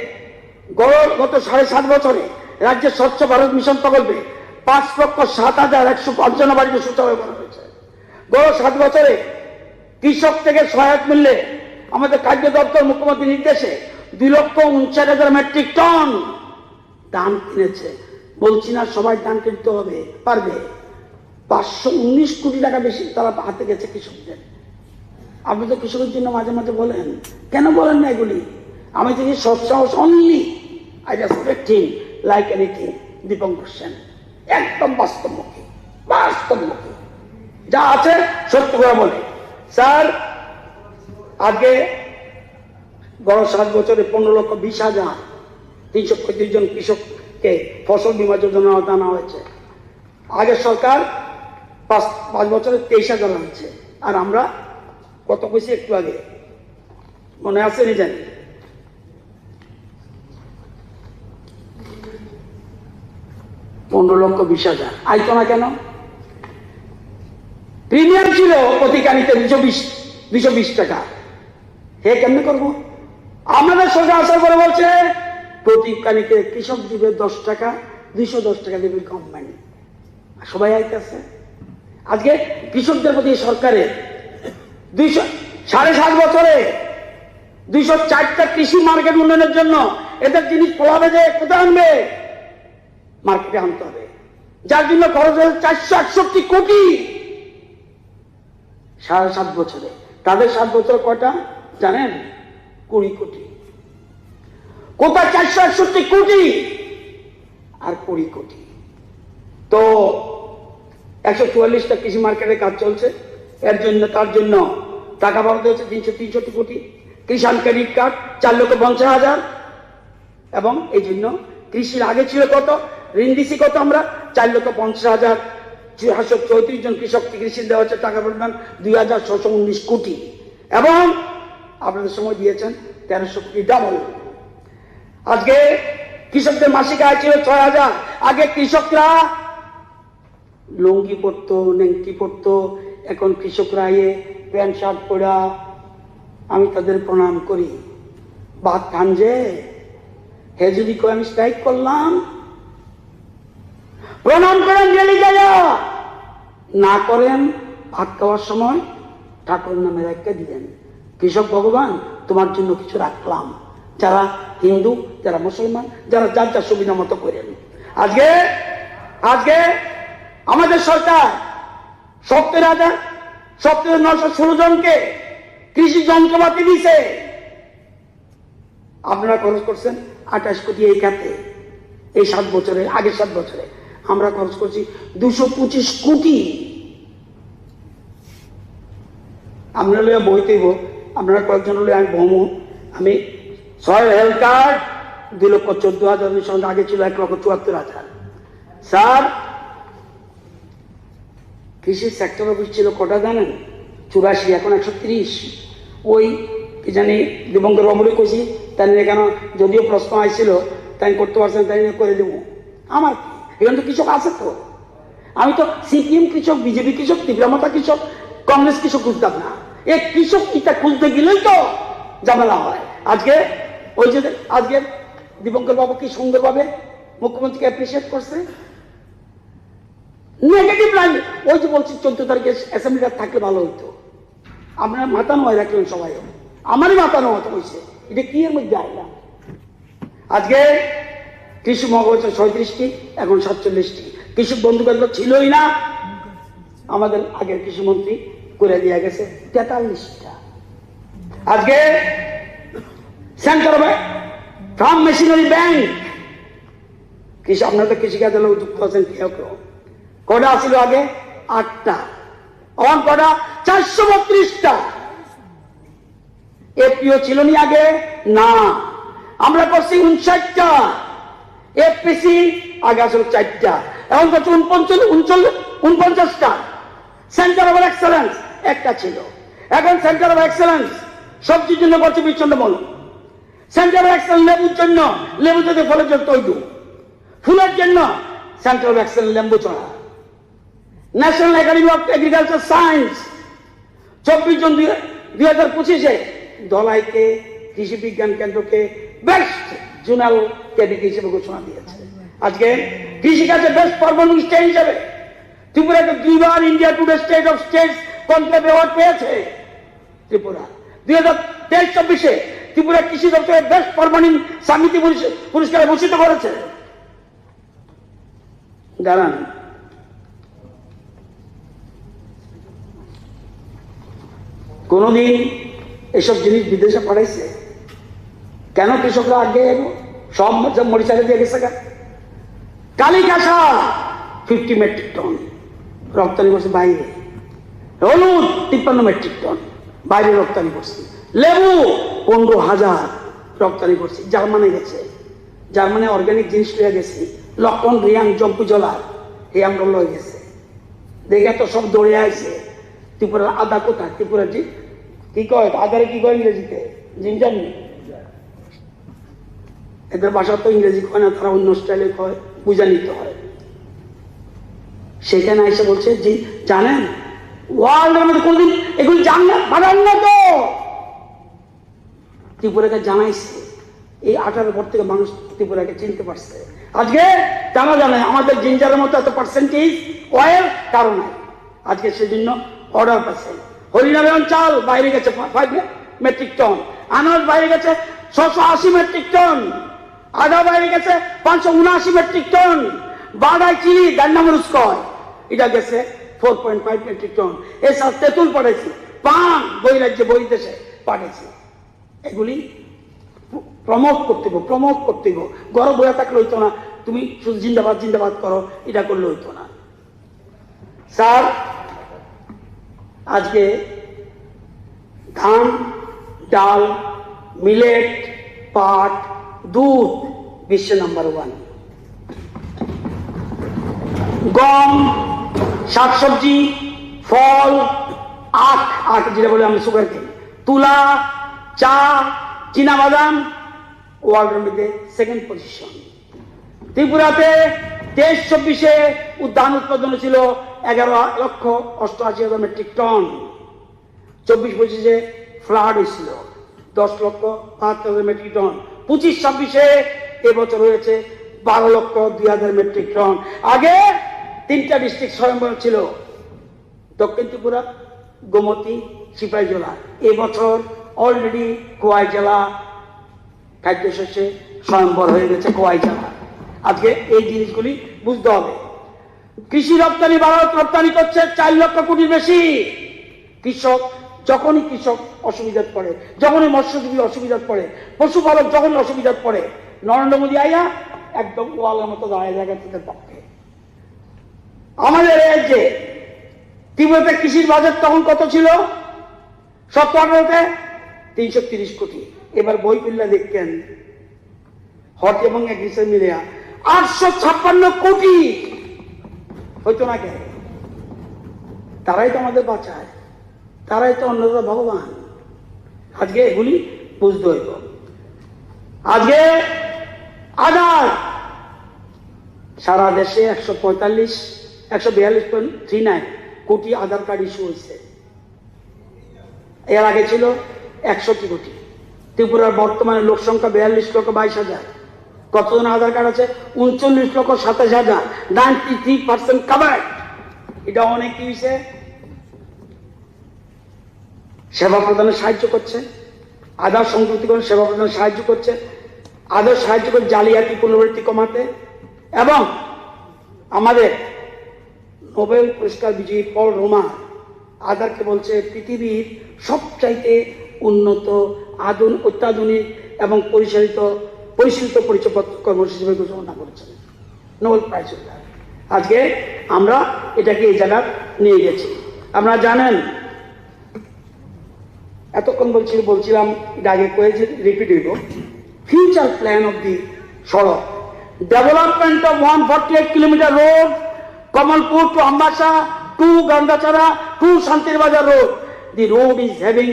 গত 7.5 বছরে রাজ্যের স্বচ্ছ ভারত মিশন প্রকল্পে 5,07,155 বাড়িতে শৌচালয় করা হয়েছে। গত 7 বছরে কৃষক থেকে সহায়ক মূল্যে আমাদের খাদ্য দপ্তর মুখ্যমন্ত্রীর নির্দেশে 2,59,000 মেট্রিক টন ধান কিনেছে। বলছি না সবাই ধান কিনতে হবে পারবে, 519 কোটি টাকা বেশি তারা হাতে গেছে কৃষকদের। আপনি তো কৃষকের জন্য মাঝে মাঝে বলেন, কেন বলেন না এগুলি? আমি দেখি সৎসাহস only I respect him like anything Dipankar Sen, একদম বাস্তবমুখী যা আছে সত্য করে বলে। স্যার আজকে গত 7 বছরে 15,20,335 জন কৃষককে ফসল বীমা যোজনা আনা হয়েছে। আগের সরকার 5 বছরে 23,000 আনছে, আর আমরা কত কইছি একটু আগে মনে আছে নি জানি, 15,20,000 আইতো না কেন? প্রিমিয়াম ছিল প্রতি কানিতে 220 টাকা। হে কেমনে করবো? আমাদের সরকার আসার পরে বলছে প্রতি কানিতে কৃষক দিবে 10 টাকা, 210 টাকা দেবে গভর্নমেন্ট। সবাই আইতেছে। আজকে কৃষকদের প্রতি সরকারের 7.5 বছরে 204টা কৃষি মার্কেট উন্নয়নের জন্য এদের জিনিস ফলাবে যে কোথায় আনবে? মার্কেটে আনতে হবে, যার জন্য খরচ হয়েছে 468 কোটি 7.5 বছরে। তাদের 7 বছরে কয়টা জানেন? 20 কোটি। কোথায় 468 কোটি আর 20 কোটি? তো 144টা কৃষি মার্কেটের কাজ চলছে, তার জন্য টাকা বরাদ্দ হচ্ছে 363 কোটি। কিষাণ ক্রেডিট কার্ড 4,50,000। এবং এই জন্য কৃষির আগে ছিল কত, ঋণ দিছি কত আমরা, 4,50,034 জন কৃষককে কৃষি দেওয়া হচ্ছে টাকা পরিমাণ 2,619 কোটি। এবং আপনাদের সময় দিয়েছেন 1300 কোটি, ডাবল। আজকে কৃষকদের মাসিক আয় ছিল 6,000। আগে কৃষকরা লুঙ্গি পরতো, নেংটি পরতো, এখন কৃষকরা প্যান্ট শার্ট পরা। আমি তাদের প্রণাম করি। ভাত খান যে হে যদি কয় আমি স্ট্রাইক করলাম, প্রণাম করেন জেলে যারা না করেন ভাত খাওয়ার সময় ঠাকুরের নামে একটা দিলেন, কৃষক ভগবান তোমার জন্য কিছু রাখলাম। যারা হিন্দু, যারা মুসলমান, যারা যার যার সুবিধা মতো করেন। আজকে আমাদের সরকার 70,916 জনকে কৃষি যন্ত্রপাতি দিছে। আপনারা খরচ করছেন 28 কোটি এই খাতে। এই 7 বছরে, আগের 7 বছরে আমরা খরচ করছি 225 কোটি। আপনারা লইয়া বইতেইব, আপনারা কয়েকজন হলে আমি বমু। আমি সয়েল হেলথ কার্ড 2,14,000 সঙ্গে আগে ছিল 1,74,000। স্যার কৃষি সেক্টর অফিস ছিল কটা জানেন? 84, এখন 130। ওই কি জানি দিবঙ্কর বাবুরে কইছি, তাই কেন যদিও প্রশ্ন আইছিল তাই করতে পারছেন, তাই করে দেবো। আমার এখানে তো কৃষক আছে তো। আমি তো সিপিএম কৃষক, বিজেপি কৃষক, তীব্রমতা কৃষক, কংগ্রেস কৃষক খুঁজতাম না। এই কৃষক কিটা খুঁজতে গেলেই তো ঝামেলা হয়। আজকে দিবঙ্কর বাবু কি সুন্দরভাবে মুখ্যমন্ত্রীকে অ্যাপ্রিসিয়েট করছে। নেগেটিভ লাইন, ওই যে বলছি 14 তারিখে অ্যাসেম্বলিটা থাকলে ভালো হইতো। আপনারা মাথা নয় রাখলেন সবাই, আমারই মাথা নেওয়া হয়েছে। এটা কি এর মধ্যে আইলাম? আজকে কৃষি মহকুমা 37টি, এখন 47টি। কৃষক বন্ধু কেন্দ্র ছিলই না, আমাদের আগের কৃষিমন্ত্রী করে দিয়ে গেছে 43টা। আজকে সেন্টার ফার্ম মেশিনারি ব্যাংক, কৃষি আপনারা তো কৃষিকাজের লোক যুক্ত আছেন, কেউ কেউ কটা ছিল আগে 8টা, এখন কটা 432টা। এপিও ছিল নি আগে না, আমরা করছি 59টা। এফপিসি আগে আসলে 4টা, এখন করছি 49টা। সেন্টার অফ এক্সেলেন্স একটা ছিল, এখন সেন্টার অফ এক্সেলেন্স সবজির জন্য করছে বিচ্ছন্নমূল। সেন্টার অফ এক্সেলেন্স লেবুর জন্য, লেবু থেকে ফলের জন্য তৈরি। ফুলের জন্য centre of excellence Lembucherra. National academy of agriculture science 24 June 2025 ধলাইকে কৃষি বিজ্ঞান কেন্দ্রকে বেস্ট জোনাল ক্যাবিনেট হিসেবে ঘোষণা দিয়েছে। আজকে কৃষিকাজে বেস্ট পারফর্মিং স্টেট হিসেবে ত্রিপুরাকে 2 বার India Today state of states conclave award পেয়েছে। ত্রিপুরা 2023-24 ত্রিপুরা কৃষি দপ্তরের বেস্ট পারফর্মিং সমিতি পুরস্কারে ভূষিত করেছে। জানান কোনদিন এসব জিনিস বিদেশে পাঠাইছে? কেন কৃষকরা আগে সব মরিচাকে দিয়ে গেছে? কালিকাশা 50 মেট্রিক টন রপ্তানি করছে বাইরে, হলুদ 53 মেট্রিক টন বাইরে রপ্তানি করছে, লেবু 15,000 রপ্তানি করছে, জার্মানি গেছে, জার্মানি অর্গানিক জিনিস লয়ে গেছে, লক্ষণ রিয়াং জম্পু জলার এই আমরা লয়ে গেছে, দেখে তো সব দৌড়ে আইছে। ত্রিপুরার আদা কোথায়? ত্রিপুরা কি কয় আদারে কি কয় ইংরেজিতে? জিঞ্জার নেই, এদের ভাষা তো ইংরেজি কয় না, তারা অন্য স্টাইলে কয়, বুঝা নিতে হয়। সেখানে এসে বলছে যে জানেন ওয়ার্ল্ডের মধ্যে কোনদিন এগুলি বানান না তো, ত্রিপুরাকে জানাইছে। এই 18 পর থেকে মানুষ ত্রিপুরাকে চিনতে পারছে। আজকে জানা জানে আমাদের জিঞ্জারের মতো এত পার্সেন্টেজ অয়েল কারণ আজকে সেজন্য অর্ডার পাচ্ছে। হরিনারায়ণ চাল বাইরে গেছে 5 মেট্রিক টন, আনাজ বাইরে গেছে 680 মেট্রিক টন, আদা বাইরে গেছে 579 মেট্রিক টন, বাদাই চিনি দান্নামরুজ কয় এটা গেছে 4.5 মেট্রিক টন। এছাড়া তেঁতুল পাঠাইছি, পান বই রাজ্যে বই দেশে পাঠাইছি। এগুলি প্রমোট করতে গর্ব বয়ে থাকলে হইতো না, তুমি শুধু জিন্দাবাদ জিন্দাবাদ করো এটা করলে হইতো না। স্যার আজকে ধান, ডাল, মিলেট, পাট, দুধ বিশ্বে নাম্বার 1, গম, শাকসবজি, ফল, আখ যেটা বলে আমি সুগার কেন, তুলা, চা, চীনাবাদাম ওয়ার্ল্ডের মধ্যে 2nd পজিশন। ত্রিপুরাতে 23-24 ধান উৎপাদন ছিল 11,88,000 মেট্রিক টন। 24-25 ফ্লাড হয়েছিল 10,72,000 মেট্রিক টন। 25-26 এবছর হয়েছে 12,02,000 মেট্রিক টন। আগে 3টা ডিস্ট্রিক্ট স্বয়ম্বর ছিল, দক্ষিণ ত্রিপুরা, গোমতী, সিপাহীজলা। এবছর অলরেডি খোয়াই জেলা খাদ্যশস্যে স্বয়ম্বর হয়ে গেছে, খোয়াই জেলা। আজকে এই জিনিসগুলি বুঝতে হবে। কৃষি রপ্তানি ভারত রপ্তানি করছে 4 লক্ষ কোটির বেশি। যখনই কৃষক অসুবিধাত পড়ে, যখনই মৎস্যজীবী অসুবিধাত পড়ে, পশুপালক যখন অসুবিধাত পড়ে, নরেন্দ্র মোদী আইয়া একদম ওয়ালের মতো দাঁড়ায় জায়গা তাদের পক্ষে। আমাদের এই যে ত্রিপুরাতে কৃষির বাজেট তখন কত ছিল? 17-18-তে 330 কোটি। এবার বই খুললে দেখতেন হট এবং এগ্রিসে মিলিয়া 856 কোটি হইতো না কেন? তারাই তো আমাদের বাঁচায়, তারাই তো অন্যরা ভগবান। আজকে এগুলি বুঝতে হইব। আজকে আদার সারা দেশে 142.39 কোটি আধার কার্ড ইস্যু হয়েছে। এর আগে ছিল 61 কোটি। ত্রিপুরার বর্তমানে লোক সংখ্যা 42,22,000। কতজন আধার কার্ড আছে? 39,27,000, 93% কভার। এটা অনেক কি হয়েছে? সেবা প্রদানে সাহায্য করছে, আধার সংযুক্তিকরণ সেবা প্রদানে সাহায্য করছে, আধার সাহায্য করে জালিয়াতি পুনরাবৃত্তি কমাতে। এবং আমাদের নোবেল পুরস্কার বিজয়ী পল রোমা আধারকে বলছে পৃথিবীর সবচাইতে উন্নত, অত্যাধুনিক এবং পরিচালিত পরিচয়পত্র কর্মসূচি হিসেবে ঘোষণা করেছেন, নোবেল প্রাইজ। আজকে আমরা এটাকে এই জায়গা নিয়ে গেছি। আপনারা জানেন, এতক্ষণ বলছিলাম এটা আগে কয়েছে, রিপিট হইব। ফিউচার প্ল্যান অফ দি সড়ক, development of 148 kilometre road, Kamalpur to Ambassa to Gandacherra to Santirbazar road. The road is having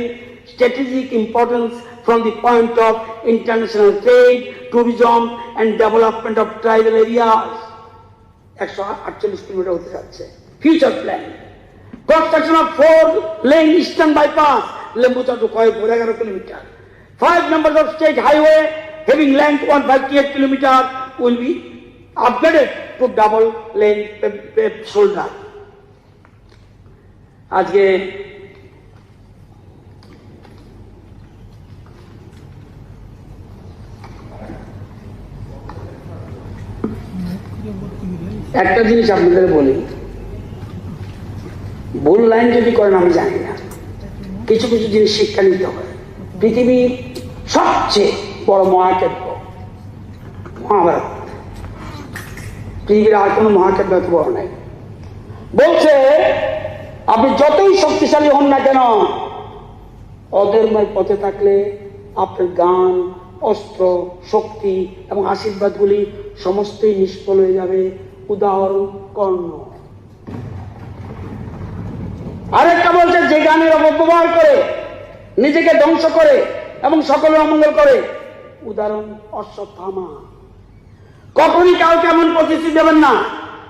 strategic importance from the point of international trade, tourism and development of tribal areas. 148 kilometre হতে যাচ্ছে। Future plan, construction of 4-lane eastern bypass Lembucha to Koipur, 11 kilometers. 5 numbers of state highway having length 158 kilometers will be upgraded to double lane paved shoulder. আজকে একটা জিনিস আপনাদের বলি, ভুল line যদি করেন আমি জানি না, কিছু কিছু জিনিস শিক্ষা নিতে হবে। পৃথিবীর সবচেয়ে বড় মহাকাব্য মহাভারত, পৃথিবীর আর কোনো মহাকাব্য এত বড় নাই। বলছে আপনি যতই শক্তিশালী হন না কেন, অধর্মের পথে থাকলে আপনার গান, অস্ত্র, শক্তি এবং আশীর্বাদগুলি সমস্তই নিষ্ফল হয়ে যাবে। উদাহরণ কর্ণ। আরেকটা বলছে যে গানের অপব্যবহার করে নিজেকে ধ্বংস করে এবং সকলের অমঙ্গল করে, উদাহরণ অশ্বত্থামা। কখনই কাউকে এমন প্রতিশ্রুতি দেবেন না।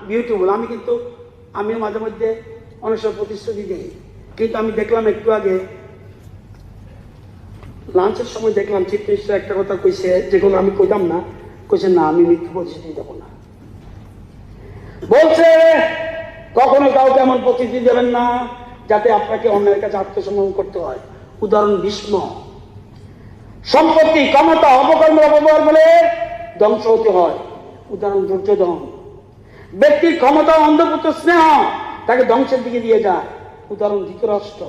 বিউটিফুল। আমিও মাঝে মধ্যে অনেক সময় প্রতিশ্রুতি দিই, কিন্তু আমি দেখলাম একটু আগে লাঞ্চের সময় দেখলাম চিফ মিনিস্টার একটা কথা কইছে, যেগুলো আমি কইতাম না, কইছে না আমি মিথ্যা প্রতিশ্রুতি দেবো না। বলছে কখনো কাউকে এমন প্রতিশ্রুতি দেবেন না যাতে আপনাকে অন্যের কাছে আত্মসমর্পণ করতে হয়। উদাহরণ ভীষ্ম। সম্পত্তি, ক্ষমতা, অপকর্মের অপব্যবহার বলে ধ্বংস হতে হয়। উদাহরণ দুর্যোধন। ব্যক্তির ক্ষমতা, অন্ধপুত্র স্নেহ তাকে ধ্বংসের দিকে দিয়ে যায়। উদাহরণ ধৃতরাষ্ট্র।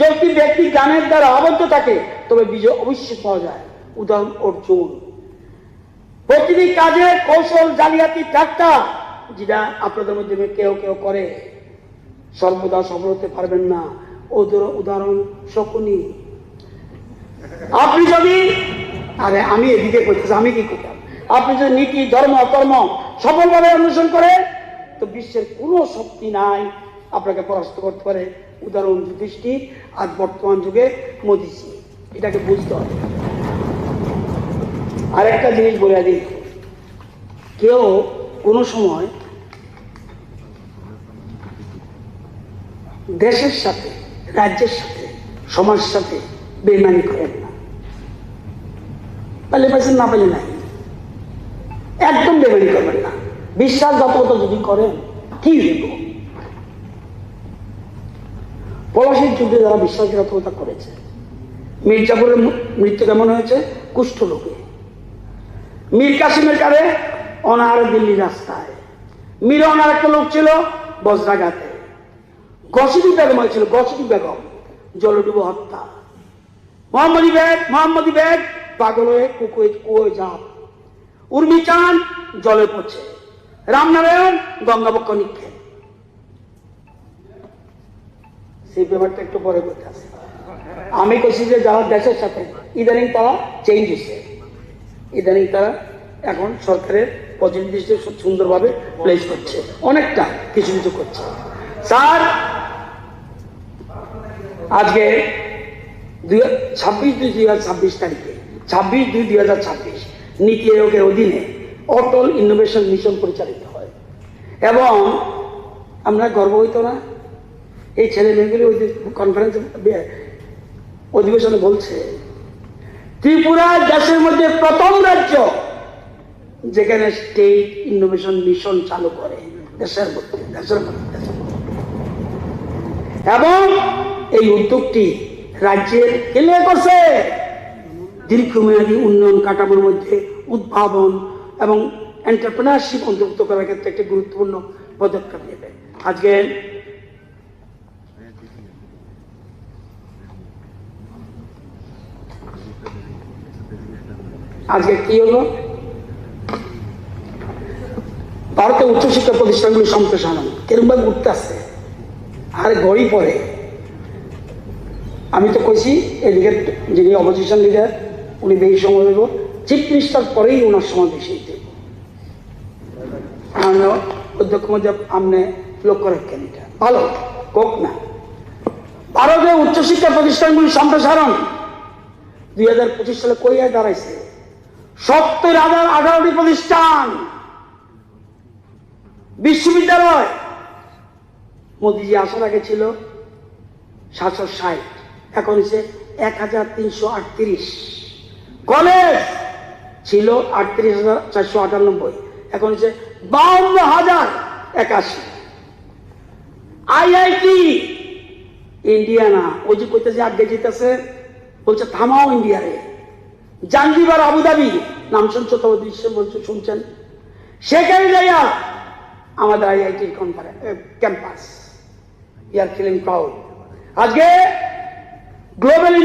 যদি ব্যক্তি জ্ঞানের দ্বারা আবদ্ধ থাকে তবে বিজয় অবশ্যই পাওয়া যায়। উদাহরণ অর্জুন। প্রতিটি কাজে কৌশল, জালিয়াতি, ঠাট্টা যেটা আপনাদের মধ্যে কেউ কেউ করে, সর্বদা সফল হতে পারবেন না। উদাহরণ শকুনি। আপনি যদি আমি এদিকে করতেছি, আমি কি করতাম, আপনি যদি নীতি, ধর্ম, কর্ম সফলভাবে অনুসরণ করে তো বিশ্বের কোনো শক্তি নাই আপনাকে পরাস্ত করতে পারে। উদাহরণ যুধিষ্ঠির। আর বর্তমান যুগে মোদিজি। এটাকে বুঝতে হবে। আর একটা জিনিস বলে দিই, কেউ কোনো সময় দেশের সাথে, রাজ্যের সাথে, সমাজের সাথে বেইমানি করেন না। পালে পাইছেন, না পাইলে নাই। একদম বেইমানি করবেন না। বিশ্বাসঘাতকতা যদি করেন কি হইব? পলাশির যুদ্ধে যারা বিশ্বাসঘাতকতা করেছে, মির্জাপুরের মৃত্যু কেমন হয়েছে? কুষ্ঠ রোগে। মীর কাসিমের কারে অনাহারে দিল্লি রাস্তায়। মীর অনার একটা লোক ছিল বজ্রাঘাতে। গসিদি বেগম হয়েছিল, গসিদি বেগম জলডুবো হত্যা। মোহাম্মদী ব্যাগ পাগল হয়ে কুয়োয় ঝাঁপ। উর্মি চাঁদ জলে পড়ছে। রামনারায়ণ গঙ্গাবক্ষ নিক্ষেপ। সেই ব্যাপারটা একটু পরে করতে আসে। আমি কইছি যে যারা দেশের সাথে ইদানিং তারা চেঞ্জ হচ্ছে, ইদানিং তারা এখন সরকারের প্রতিনিধি সুন্দরভাবে প্লেস করছে, অনেকটা কিছু কিছু করছে। স্যার আজকে 26/2/2026 তারিখে 26/2/2026 নীতি আয়োগের অধীনে অটল ইনোভেশন মিশন পরিচালিত হয়। এবং আমরা গর্ব হইতো না, এই ছেলে মেয়েগুলি ওই কনফারেন্স অধিবেশনে বলছে ত্রিপুরা দেশের মধ্যে প্রথম রাজ্য যেখানে স্টেট ইনোভেশন মিশন চালু করে দেশের মধ্যে। এবং এই উদ্যোগটি রাজ্যের কেলে করছে দীর্ঘমেয়াদী উন্নয়ন কাঠামোর মধ্যে উদ্ভাবন এবং এন্টারপ্রেনারশিপ অন্তর্ভুক্ত করার ক্ষেত্রে একটি গুরুত্বপূর্ণ পদক্ষেপ নেবে। আজকে কি হলো? ভারতের উচ্চশিক্ষা প্রতিষ্ঠানগুলি সম্প্রসারণ কিরকম ভাবে উঠতে আসছে, আর গড়ি পড়ে। আমি তো কইছি এদিকে যিনি অপোজিশন লিডার উনি বেশি সময় দেব, চিফ মিনিস্টার পরেই ওনার সময় বেশি দেব। অধ্যক্ষ মধ্যে আপনি লক্ষ্য রাখেন, এটা ভালো হোক না। ভারতের উচ্চশিক্ষা প্রতিষ্ঠানগুলি সম্প্রসারণ 2025 সালে কইয়া দাঁড়াইছে 70,018টি প্রতিষ্ঠান, বিশ্ববিদ্যালয়। মোদিজি আসার আগে ছিল 760, এখন হচ্ছে 1338। কলেজ ছিল 38,498, এখন হচ্ছে 52,081। আইআইটি ইন্ডিয়া না, ওই যে কইতে যে আগে যেতেছে বলছে থামাও ইন্ডিয়ারে। জাঞ্জিবার আবুধাবি নাম শুনছো তো, বিশ্ব বলছো শুনছেন, সেখানে যাইয়া আমাদের আইআইটির ক্যাম্পাস, ইয়ার ফিলিং প্রাউড। আজকে গ্লোবাল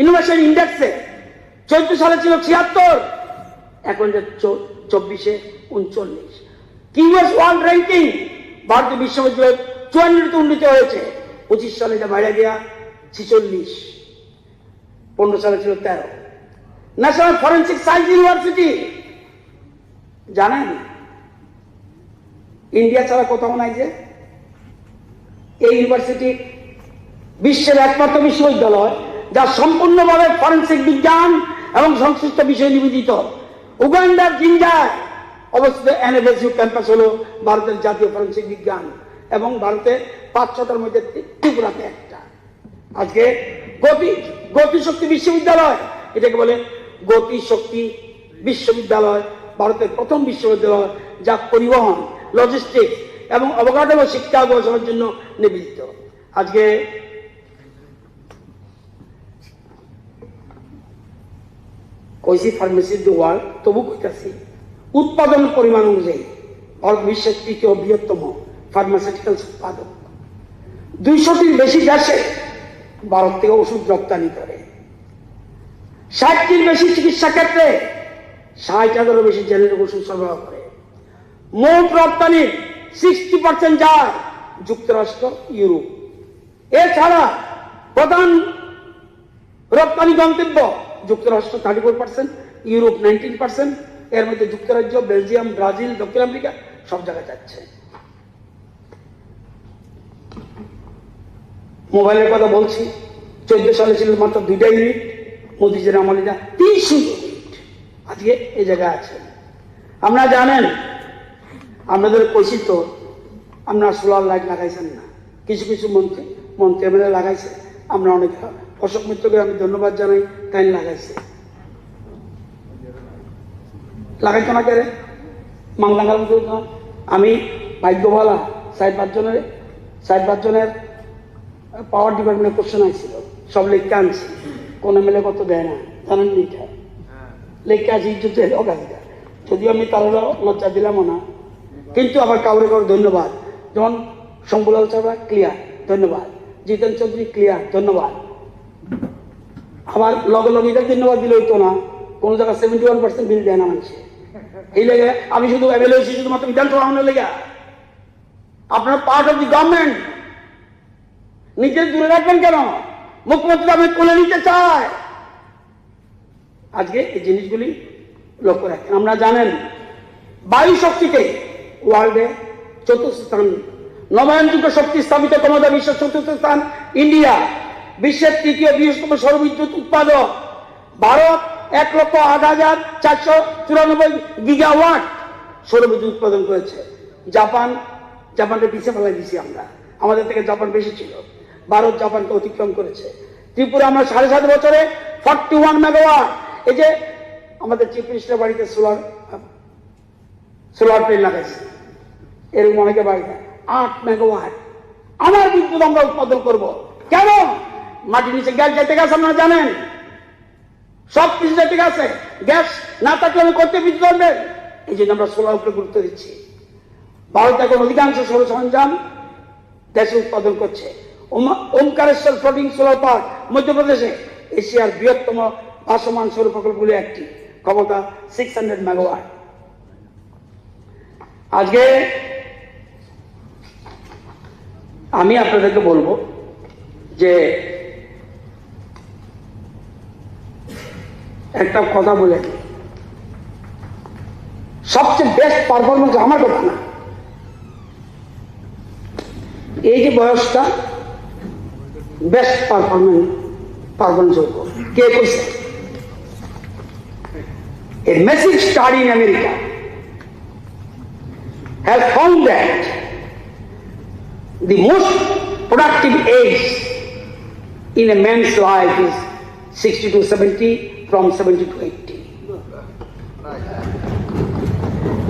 ইনোভেশন ইন্ডেক্সে 14 সালে ছিল 76, এখন 24-এ 39। কিউএস ওয়ার্ল্ড র্যাঙ্কিং ভারতীয় বিশ্ববিদ্যালয় 54 উন্নীত হয়েছে, 25 সালে এটা বাইরে গিয়া 46, 15 সালে ছিল 13। ন্যাশনাল ফরেন্সিক সায়েন্স ইউনিভার্সিটি জানেন ইন্ডিয়া ছাড়া কোথাও নাই যে। এই ইউনিভার্সিটি বিশ্বের একমাত্র বিশ্ববিদ্যালয় যা সম্পূর্ণভাবে ফরেন্সিক বিজ্ঞান এবং সংশ্লিষ্ট বিষয়ে নিবেদিত। উগান্ডার জিঞ্জায় অবস্থিত এনএফএসইউ ক্যাম্পাস হলো ভারতের জাতীয় ফরেন্সিক বিজ্ঞান, এবং ভারতে 5-6টার মধ্যে ত্রিপুরাতে একটা। আজকে গতিশক্তি বিশ্ববিদ্যালয়, এটাকে বলে গতিশক্তি বিশ্ববিদ্যালয়, ভারতের প্রথম বিশ্ববিদ্যালয় যা পরিবহন, লজিস্টিক্স এবং অবকাঠামো শিক্ষা গবেষণার জন্য নিবেদিত। আজকে কইছি ফার্মেসি দ্য ওয়ার্ল্ড, তবু কইতাছি উৎপাদন পরিমাণ অনুযায়ী ভারত বিশ্বের 3য় বৃহত্তম ফার্মাসিউটিক্যালস উৎপাদক। 200টির বেশি দেশে ভারত থেকে ওষুধ রপ্তানি করে। 60টির বেশি চিকিৎসা ক্ষেত্রে 60,000-এরও বেশি জেনারিক ওষুধ সরবরাহ করে। মোট রপ্তানির 60% যায় যুক্তরাষ্ট্র, ইউরোপ। এছাড়া প্রধান রপ্তানি গন্তব্য যুক্তরাষ্ট্র 34%, ইউরোপ 19%, এর মধ্যে যুক্তরাজ্য, বেলজিয়াম, ব্রাজিল, দক্ষিণ আমেরিকা সব জায়গায় যাচ্ছে। মোবাইলের কথা বলছি, 14 সালে ছিল মাত্র 2টা ইউনিট, মোদিজির আমলিরা 300 ইউনিট আজকে এই জায়গায় আছে। আপনারা জানেন, আপনাদের কইছি তো, আপনারা সোলার লাইট লাগাইছেন না, কিছু কিছু মন্ত্রী এমএলএ লাগাইছে, আমরা অনেক অশোক মিত্রকে আমি ধন্যবাদ জানাই, তাই লাগাইছে। লাগাইতো না কেন মাংলাঙ্গাল, আমি ভাগ্যবালা 60-5 জনের পাওয়ার ডিপার্টমেন্টের কোশ্চেন আইছিল, সব লেখা আনছি, কোন এমএলএ কত দেয় না জানেন, এটা লেখা আছে ইজ্জত অগাধিকার। যদিও আমি তার লজ্জা দিলাম না, কিন্তু আবার কাউরে কাউরে ধন্যবাদ, যেমন শম্ভুলাল চাবড়া ক্লিয়ার, ধন্যবাদ। জিতেন চৌধুরী ক্লিয়ার, ধন্যবাদ। আবার লগে লগে এটা ধন্যবাদ দিলে হইতো না, কোন জায়গায় 71% বিল দেয় না মানুষে। এই লেগে আমি শুধু এমএলএ হয়েছি শুধুমাত্র বিধানসভা আহ্বানের লেগে। আপনার পার্ট অফ দি গভর্নমেন্ট, নিজের দূরে রাখবেন কেন? মুখ্যমন্ত্রী আমি কোলে নিতে চাই। আজকে এই জিনিসগুলি লক্ষ্য রাখেন। আমরা জানেন বায়ু শক্তিতে ওয়ার্ল্ডে 4র্থ স্থান, নবায়নযোগ্য শক্তি স্থাপিত ক্ষমতা বিশ্বের 4র্থ স্থান ইন্ডিয়া, বিশ্বের 3য় বৃহত্তম সৌরবিদ্যুৎ উৎপাদক ভারত 1,08,494 গিগাওয়াট সৌরবিদ্যুৎ উৎপাদন করেছে। জাপানকে পিছিয়ে ফেলাই দিছি আমরা, আমাদের থেকে জাপান বেশি ছিল, ভারত জাপানকে অতিক্রম করেছে। ত্রিপুরা আমরা 7.5 বছরে 41 মেগাওয়াট। এই যে আমাদের চিফ মিনিস্টার বাড়িতে সোলার প্লেন লাগাইছে, এরকম অনেকে বাড়িতে 8 মেগাওয়াট আমার বিদ্যুৎ আমরা উৎপাদন করব। কেন? মাটির নিচে গ্যাস যেতে গেছে, আপনারা জানেন, সব কিছু যেতে গেছে, গ্যাস না থাকলে আমি করতে বিদ্যুৎ হবে। এই জন্য আমরা সোলার উপরে গুরুত্ব দিচ্ছি। ভারত এখন অধিকাংশ সৌর সরঞ্জাম দেশে উৎপাদন করছে। ওমকারেশ্বর ফ্লোটিং সোলার পার্ক মধ্যপ্রদেশে এশিয়ার বৃহত্তম ভাসমান সৌর প্রকল্পগুলি একটি, ক্ষমতা 600 মেগাওয়াট। আজকে আমি আপনাদেরকে বলবো যে একটা কথা বলে, সবচেয়ে বেস্ট পারফরমেন্স আমার কথা না, এই যে বয়সটা বেস্ট পারফরমেন্স হইব কে করছে? A massive study in America has found that the most productive age in a man's life is 60 to 70, from 70 to 80.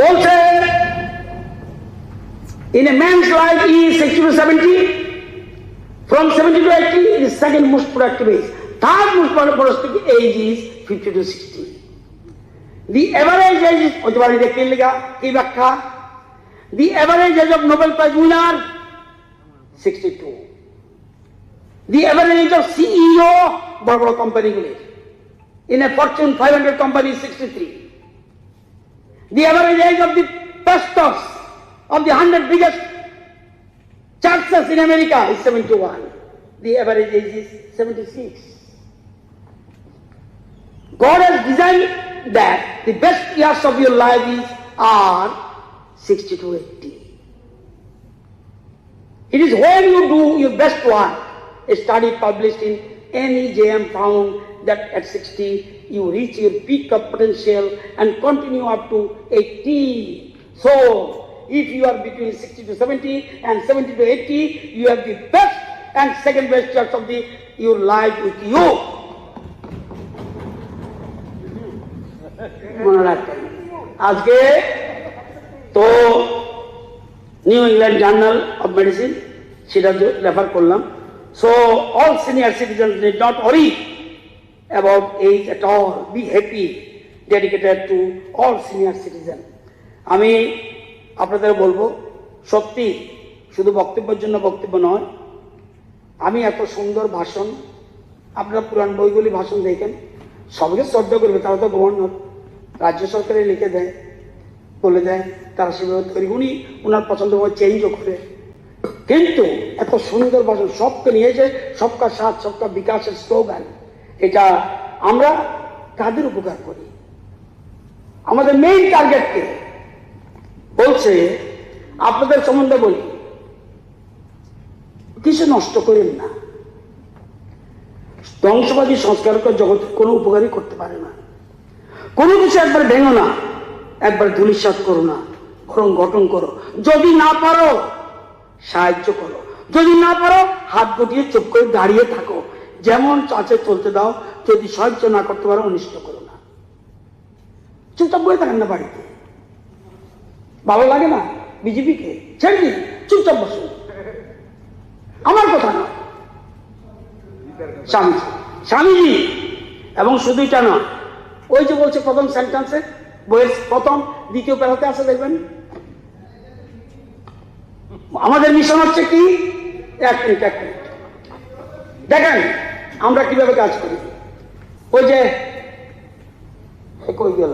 বলছে in a man's life is 60 to 70, from 70 to 80 is second most productive age. Third most productive age is 50 to 60. The average age is the average age of Nobel Prize winner 62. The average age of CEO big company in a Fortune 500 company is 63. The average age of the pastors of the 100 biggest churches in America is 71. The average age is 76. God has designed that the best years of your life are 60 to 80. It is when you do your best work. A study published in NEJM found that at 60 you reach your peak of potential and continue up to 80. So, if you are between 60 to 70 and 70 to 80, you have the best and second best years of your life with you. মনে রাখবেন আজকে তো new England journal of medicine সেটা refer করলাম so all senior citizens need not worry about age at all, be happy, dedicated to all senior citizens. আমি আপনাদের বলবো সত্যি শুধু বক্তব্যের জন্য বক্তব্য নয়, আমি এত সুন্দর ভাষণ আপনারা পুরাণ বইগুলি ভাষণ দেখেন সবকে শ্রদ্ধা করবে, তারা তো গভর্নর রাজ্য সরকারে লিখে দেয় বলে দেয় তারা সেভাবে তৈরি উনি ওনার পছন্দ মতো চেঞ্জও করে, কিন্তু এত সুন্দর ভাষণ সবকে নিয়ে যে সবকা সাথ সবকা বিকাশের স্লোগান, এটা আমরা কাদের উপকার করি? আমাদের মেইন টার্গেটকে বলছে আপনাদের সম্বন্ধে বলি কিছু নষ্ট করেন না। ধ্বংসবাদী সংস্কারক জগৎ কোনো উপকারই করতে পারে না। কোনো কিছু একবার ভেঙো না, একবার ধূলিসাৎ করো না, বরং গঠন করো। যদি না পারো সাহায্য করো, যদি না পারো হাত গুটিয়ে চুপ করে দাঁড়িয়ে থাকো, যেমন চাচে চলতে দাও। যদি সাহায্য না করতে পারো অনিষ্ট করো না, চুপচাপ বসে থাকেন না বাড়িতে। ভালো লাগে না বিজেপিকে? ছেড়ে দিন, চুপচাপ বসুন। আমার কথা নয়, স্বামীজি এবং শুধু এটা নয়, ওই যে বলছে প্রথম সেন্টেন্সে বইয়ের প্রথম দ্বিতীয় প্যারাতে আছে দেখবেন, আমাদের মিশন হচ্ছে কি? এক মিনিট দেখেন আমরা কিভাবে কাজ করি। ওই যে কই গেল,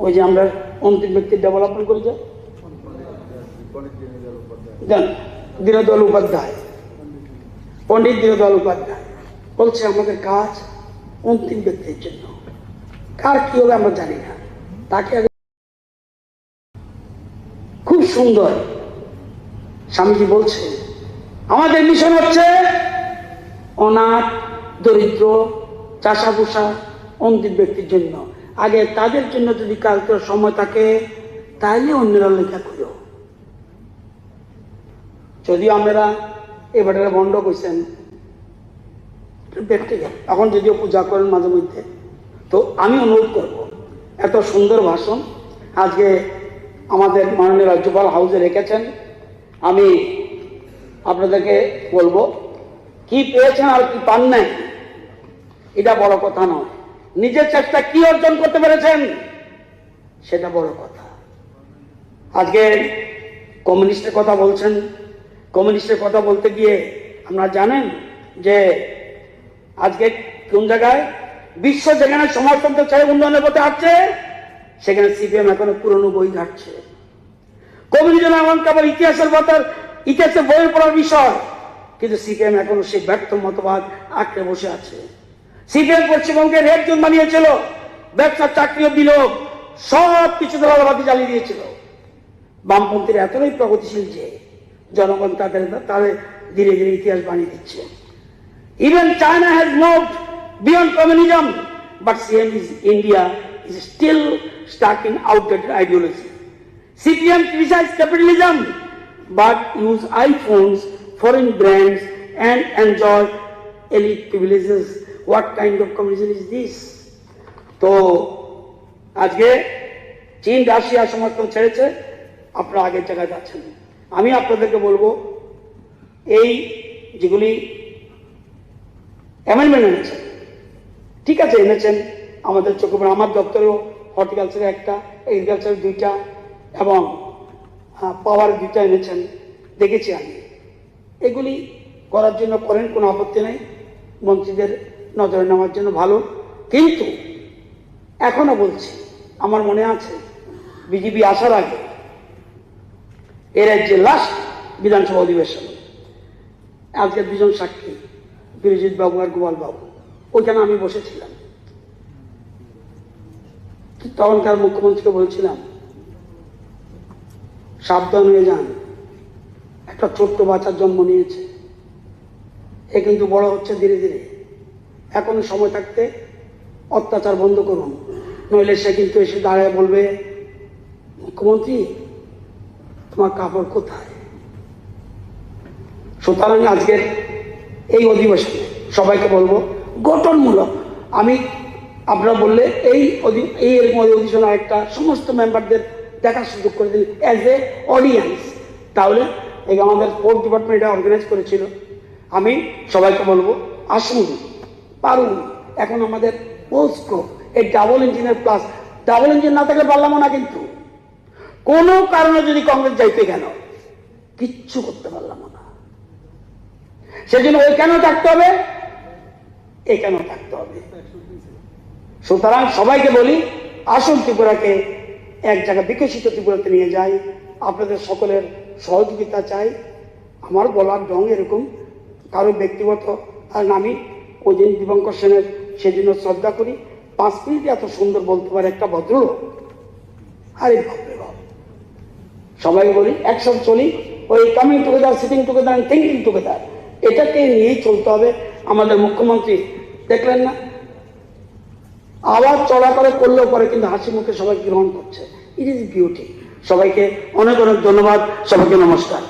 ওই যে আমরা অন্তিম ব্যক্তির ডেভেলপমেন্ট করি যে দীনদয়াল উপাধ্যায়, পণ্ডিত দীনদয়াল উপাধ্যায় বলছে আমাদের কাজ অন্তিম ব্যক্তির জন্য। কার কি হবে আমরা জানি না, তাকে খুব সুন্দর স্বামীজি বলছে আমাদের মিশন হচ্ছে অনাথ দরিদ্র চাষাভুষা অন্তিম ব্যক্তির জন্য। আগে তাদের জন্য যদি কাজ করার সময় থাকে তাহলে অন্যরা লেখা করো। যদিও আপনারা এবারে বন্ধ করছেন ব্যক্তিগত, এখন যদিও পূজা করেন মাঝে মধ্যে, তো আমি অনুরোধ করব এত সুন্দর ভাষণ আজকে আমাদের মাননীয় রাজ্যপাল হাউসে রেখেছেন। আমি আপনাদেরকে বলবো কি পেয়েছেন আর কি পান নাই এটা বড় কথা নয়, নিজের চেষ্টা কি অর্জন করতে পেরেছেন সেটা বড় কথা। আজকে কমিউনিস্টের কথা বলছেন, কমিউনিস্টের কথা বলতে গিয়ে আপনারা জানেন যে আজকে কোন জায়গায় বিশ্ব যেখানে সমাজতন্ত্র চাই উন্নয়নের পথে আসছে সেখানে সিপিএম এখনো পুরনো বই ঘাটছে। কমিউনিজম এমন কেবল ইতিহাসের বইয়ের পড়ার বিষয়, কিন্তু সিপিএম এখনো সেই ব্যর্থ মতবাদ আঁকড়ে বসে আছে। সিপিএম পশ্চিমবঙ্গে রেড জোন বানিয়েছিল, ব্যবসার চাকরিও দিল, সব কিছু দলাবাদি জ্বালিয়ে দিয়েছিল। বামপন্থীরা এতটাই প্রগতিশীল যে জনগণ তাদের ধীরে ধীরে ইতিহাস বানিয়ে দিচ্ছে। Even China has moved beyond communism, but India is still stuck in outdated ideology. CPM criticizes capitalism, but use iPhones, foreign brands, and enjoy elite privileges. What kind of communism is this? তো আজকে চীন Russia সমর্থন ছেড়েছে, আপনারা আগের জায়গায় যাচ্ছেন। আমি আপনাদেরকে বলবো, এই যেগুলি অ্যামেন্ডমেন্ট এনেছেন, ঠিক আছে এনেছেন, আমাদের চোখে পড়ে। আমার দপ্তরেও হর্টিকালচারে একটা, এগ্রিকালচারে 2টা এবং পাওয়ার 2টা এনেছেন, দেখেছি আমি। এগুলি করার জন্য করেন, কোনো আপত্তি নেই, মন্ত্রীদের নজরে নেওয়ার জন্য ভালো। কিন্তু এখনো বলছি, আমার মনে আছে বিজেপি আসার আগে এর যে লাস্ট বিধানসভা অধিবেশন, আজকে 2জন সাক্ষী, বিরজিৎ বাবু আর গোপাল বাবু, ওইখানে আমি বসেছিলাম। তখনকার মুখ্যমন্ত্রীকে বলছিলাম, সাবধান হয়ে যান, একটা ছোট্ট বাচ্চার জন্ম নিয়েছে, এ কিন্তু বড় হচ্ছে ধীরে ধীরে। এখন সময় থাকতে অত্যাচার বন্ধ করুন, নইলে সে কিন্তু এসে দাঁড়ায় বলবে, মুখ্যমন্ত্রী তোমার কাপড় কোথায়? সুতরাং আজকের এই অধিবেশনে সবাইকে বলবো গঠনমূলক। আমি আপনারা বললে এই এরকম অধিবেশন একটা সমস্ত মেম্বারদের দেখার সুযোগ করে দিন অ্যাজ এ অডিয়েন্স। তাহলে এই আমাদের স্পোর্টস ডিপার্টমেন্ট এটা অর্গানাইজ করেছিল। আমি সবাইকে বলবো, আসুন, পারুন। এখন আমাদের পোস্ট এই ডাবল ইঞ্জিনের প্লাস, ডাবল ইঞ্জিন না থাকলে পারলাম না, কিন্তু কোনো কারণে যদি কংগ্রেস যাইতে কেন কিচ্ছু করতে পারলাম না। সেজন্য ওই কেন থাকতে হবে, এখানেও থাকতে হবে। সুতরাং সবাইকে বলি, আসুন ত্রিপুরাকে এক জায়গায় বিকশিত ত্রিপুরাতে নিয়ে যাই। আপনাদের সকলের সহযোগিতা চাই। আমার বলার ঢং এরকম, কারো ব্যক্তিগত, আর আমি ওই দিন দীপঙ্কর সেনের সেজন্য শ্রদ্ধা করি। 5 মিনিট এত সুন্দর বলতে পারে একটা ভদ্রলোক। আরে বাপরে বাপ, সবাই বলি একসাথে চলি, ওই coming together, sitting together and thinking together, এটাকে নিয়েই চলতে হবে। আমাদের মুখ্যমন্ত্রী দেখলেন না, আওয়াজ চড়া করে করলেও পরে কিন্তু হাসি মুখে সবাই গ্রহণ করছে। It is beauty. সবাইকে অনেক অনেক ধন্যবাদ, সবাইকে নমস্কার।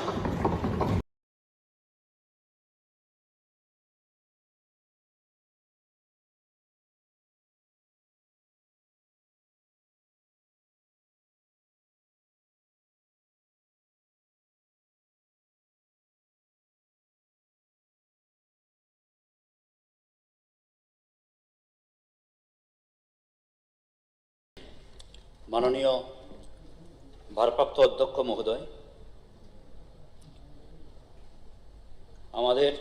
মাননীয় ভারপ্রাপ্ত অধ্যক্ষ মহোদয়, আমাদের